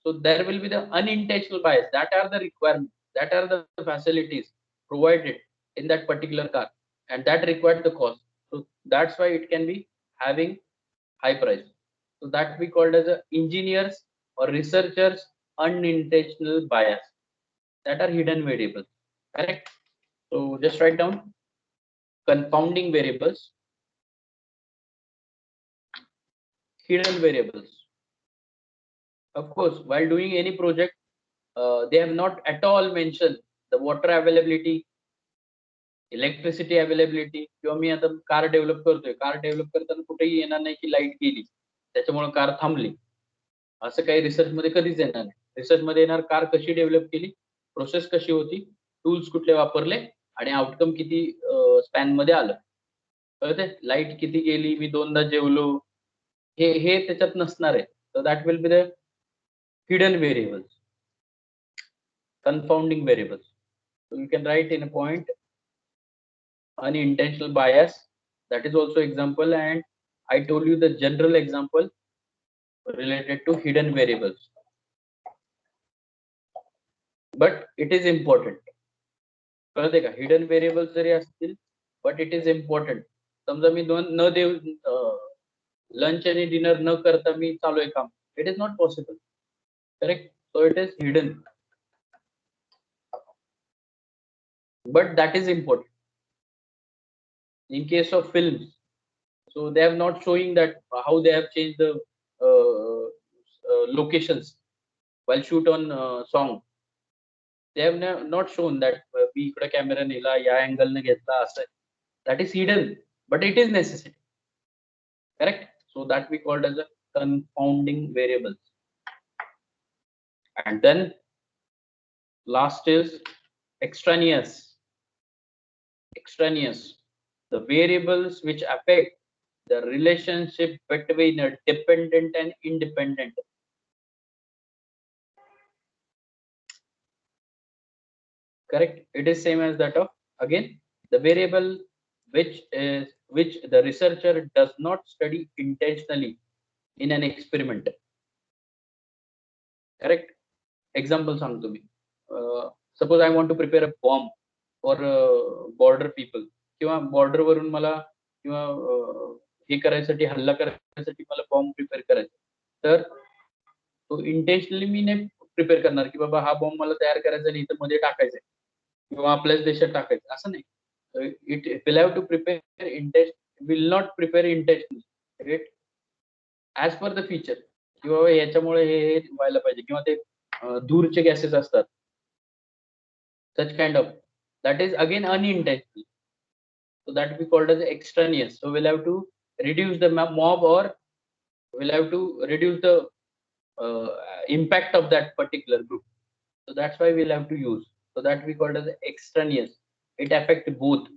so there will be the unintentional bias. That are the requirements. That are the facilities provided in that particular car, and that required the cost. So that's why it can be having high price. So that we called as a engineers or researchers unintentional bias. That are hidden variables. Correct. So just write down confounding variables, hidden variables. Of course, while doing any project, they have not at all mentioned the water availability, electricity availability. किंवा मी आता car develop करतोय, car develop करताना कुठेही येणार नाही की light गेली त्याच्यामुळे कार थांबली, असं काही रिसर्च मध्ये कधीच येणार नाही. रिसर्च मध्ये येणार कार कशी डेव्हलप केली, प्रोसेस कशी होती, टूल्स कुठले वापरले आणि आउटकम किती स्पॅन मध्ये आलं. कळते, लाईट किती गेली, मी दोनदा जेवलो, हे त्याच्यात नसणार आहे. तर that will be the hidden variables, confounding variables. So you can write in a point unintentional bias, that is also example, and I told you the general example related to hidden variables, but it is important. कळते का, hidden variables जरी असतील but it is important. समजा मी न देव lunch आणि dinner न करता मी चालू आहे काम, it is not possible. Correct. So it is hidden, but that is important. In case of films, so they have not showing that how they have changed the locations while shoot on song. They have not shown that मी इकडे camera नेला, या angle ने घेतला, असं. That is hidden, but it is necessary. Correct. So that we called as a confounding variables. And then last is extraneous. Extraneous, the variables which affect the relationship between a dependent and independent. Correct. It is same as that of, again, the variable which the researcher does not study intentionally in an experiment. Correct. Example सांगतो मी. Suppose I want to prepare a bomb for border people, किंवा border वरून मला किंवा हे करायसाठी, हल्ला करायसाठी मला bomb prepare करायचा. तर तो इंटेन्शनली मी नाही प्रिपेअर करणार की बाबा हा बॉम्ब मला तयार करायचा आणि इथं मध्ये टाकायचा किंवा आपल्याच देशात टाकायचं, असं नाही. It will have to prepare intention, will not prepare intentionally, it as per the feature, किंवा याच्यामुळे हे व्हायला पाहिजे, किंवा ते धूरचे गॅसेस असतात, such kind of, that is again unintentional. So that we called as extraneous. So we'll have to reduce the mob, or we'll have to reduce the impact of that particular group. So that's why we'll have to use. So that we called as extraneous. It affects both.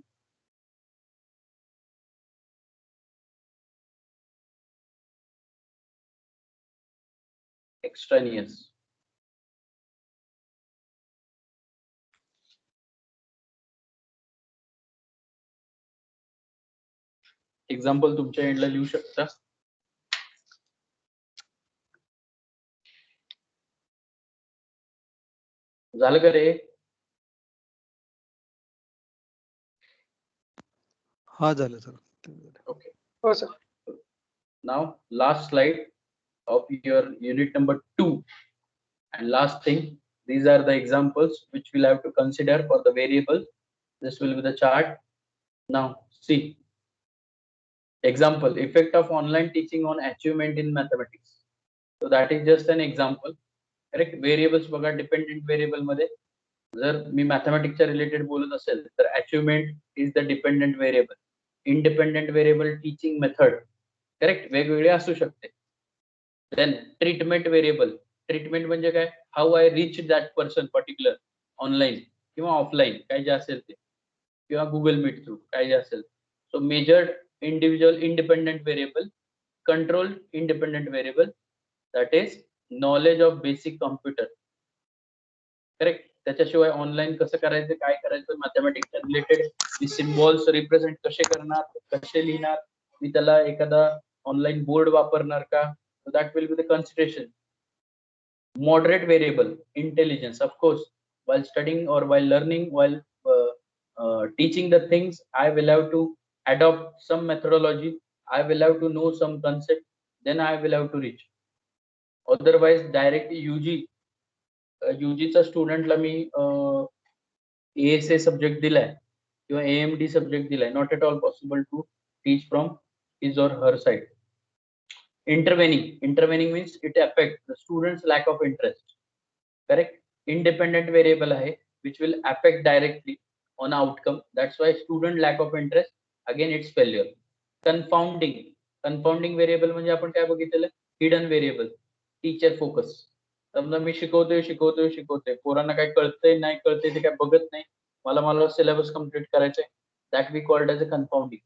Extraneous. Example तुमच्या एंडला लिहू शकता. झालं का रे? हा झालं sir. Okay. Oh, sir. Now last slide of your unit number 2, and last thing, these are the examples which we'll have to consider for the variables. This will be the chart. Now see, example, effect of online teaching on achievement in mathematics. So that is just an example. Correct. Variables बघा, dependent variable मध्ये जर मी मॅथमॅटिक्सच्या related बोलत असेल तर achievement is the dependent variable. Independent variable teaching method, correct, वेगवेगळे असू शकते. देन ट्रीटमेंट व्हेरिएबल, ट्रीटमेंट म्हणजे काय, how I reach that person particular, online किंवा ऑफलाईन, काय जे असेल ते, किंवा गुगल मीट थ्रू, काय जे असेल. So measured individual independent variable, control independent variable, that is knowledge of basic computer. Correct. त्याच्याशिवाय ऑनलाईन कसं करायचं, काय करायचं, मॅथमॅटिक्स रिलेटेड मी सिम्बॉल्स रिप्रेझेंट कसे करणार, कसे लिहिणार, मी त्याला एखादा ऑनलाईन बोर्ड वापरणार का, that will be the consideration. Moderate variable intelligence, of course, while studying or while learning, while teaching the things, I will have to adopt some methodology, I will have to know some concept, then I will have to reach. Otherwise direct यूजीचा स्टुडंटला मी ASA subject दिलाय किंवा AMD subject दिलाय, not at all possible to teach from his or her side. Intervening means it affects the student's lack of interest. Correct? Independent variable आहे which will affect directly on outcome. That's why student lack of interest, again it's failure. Confounding variable म्हणजे आपण काय बघितलेलं, hidden variable. Teacher focus. समजा मी शिकवतोय पोरांना काय कळतंय नाही कळतंय ते काय बघत नाही, मला सिलेबस कम्प्लीट करायचंय, that we called as a confounding.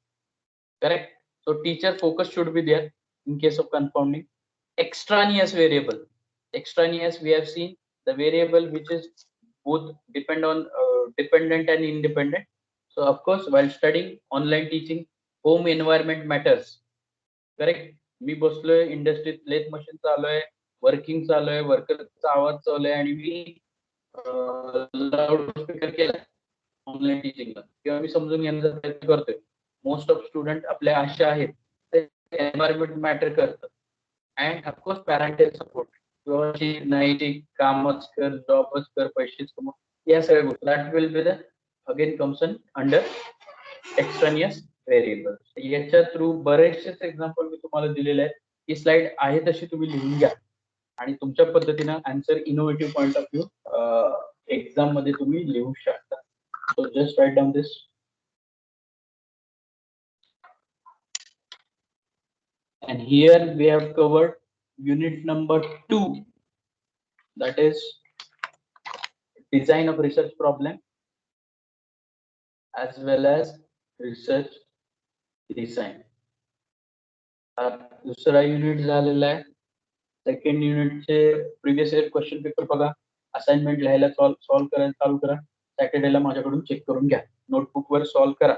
Correct? So teacher focus should be there in case of confounding. Extraneous variable. Extraneous, we have seen the variable which is both dependent and independent. So of course, while studying online teaching, home environment matters. Correct? मी बसलोय इंडस्ट्रीत, lathe machine चालू आहे, working चालू आहे, वर्करचा आवाज चालू आहे आणि मी loud speaker केलाय ऑनलाईन टीचिंगला, किंवा मी समजून घेण्याचा प्रयत्न करतोय. मोस्ट ऑफ स्टुडंट आपल्या अशा आहेत, एन्व्हायरमेंट मॅटर करतं. अँड ऑफकोर्स पॅरेंटल सपोर्ट, किंवा नाही कामच कर, जॉबच कर, पैसेच कमव, या सगळ्या गोष्टी, that will be the again comes under extraneous variable. याच्या थ्रू बरेचसेच एक्झाम्पल मी तुम्हाला दिलेले आहेत. ही स्लाइड आहे तशी तुम्ही लिहून घ्या आणि तुमच्या पद्धतीनं answer innovative point of view exam मध्ये तुम्ही लिहू शकता. So just write down this. And here we have covered unit number 2, that is design of research problem as well as research design. दुसरा युनिट झालेला आहे. सेकंड युनिटचे previous year question paper बघा, assignment लिहायला सॉल्व्ह करायला चालू करा. सॅटर्डेला माझ्याकडून चेक करून घ्या, नोटबुक वर सॉल्व्ह करा.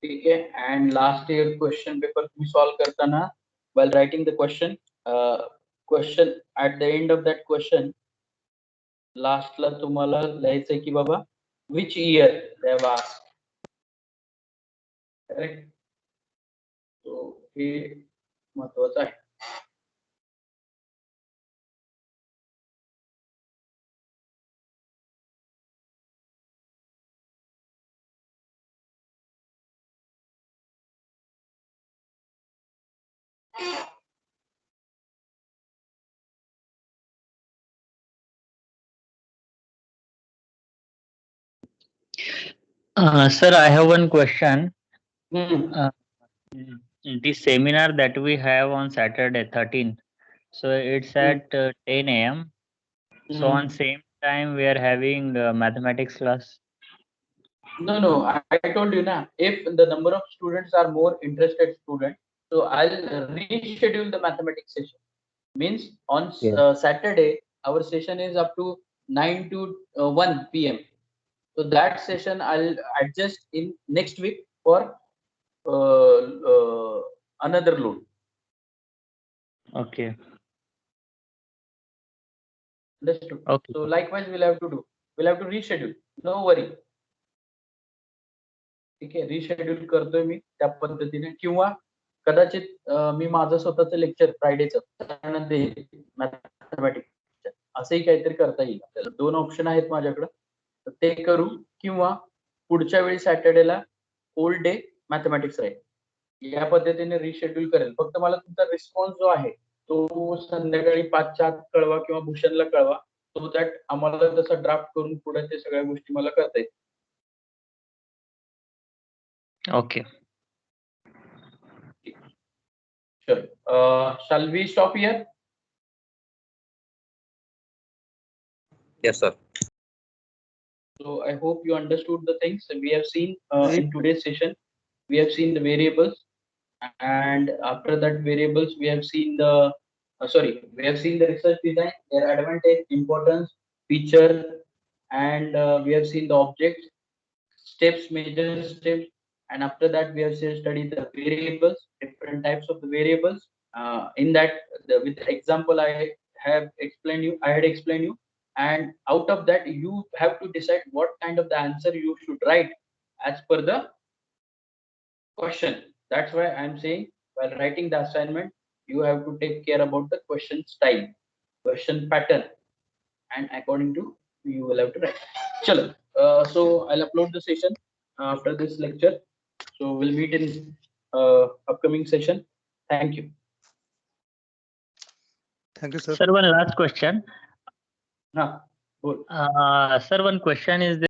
ठीक आहे. And last year question paper तुम्ही सॉल्व्ह करताना while writing the question at the end of that question, last ला तुम्हाला लिहायचंय की बाबा which year they have asked. Correct? So हे महत्वाचं आहे. Sir, I have one question. Hmm. The seminar that we have on Saturday 13th, so it's at 10 a.m. So on same time we are having mathematics class. No, I told you na, if the number of students are more interested student, so I'll reschedule the mathematics session. Means on Saturday our session is up to 9 to 1 p.m. So that session I'll adjust in next week for another load. Okay. Understood? Okay. So likewise we'll have to reschedule. No worry. ठीक आहे, reschedule करतोय मी त्या पद्धतीने, किंवा कदाचित मी माझं स्वतःचं lecture फ्रायडेचं mathematics असंही काहीतरी करता येईल आपल्याला. 2 ऑप्शन आहेत माझ्याकडे, तर ते करू, किंवा पुढच्या वेळी सॅटर्डेला होल डे मॅथमॅटिक्स राहील. या पद्धतीने रिशेड्यूल करेल. फक्त मला तुमचा रिस्पॉन्स जो आहे तो संध्याकाळी 5च्या आत कळवा किंवा भूषणला कळवा, सो दॅट आम्हाला तसा ड्राफ्ट करून पुढे ते सगळ्या गोष्टी मला करता येईल. Okay. Sure. Shall we stop here? Yes, sir. So I hope you understood the things we have seen in today's session. We have seen the variables, and after that variables we have seen the we have seen the research design, their advantage, importance, feature, and we have seen the objects, steps, major steps, and after that we have studied the variables, different types of the variables. In that, with the example I had explained you, and out of that you have to decide what kind of the answer you should write as per the question. That's why I'm saying while writing the assignment, you have to take care about the question style, question pattern, and according to you will have to write. Chalo. So I'll upload the session after this lecture. So we'll meet in upcoming session. Thank you. Thank you, sir. Sir, one last question. Huh. Good. Sir, one question is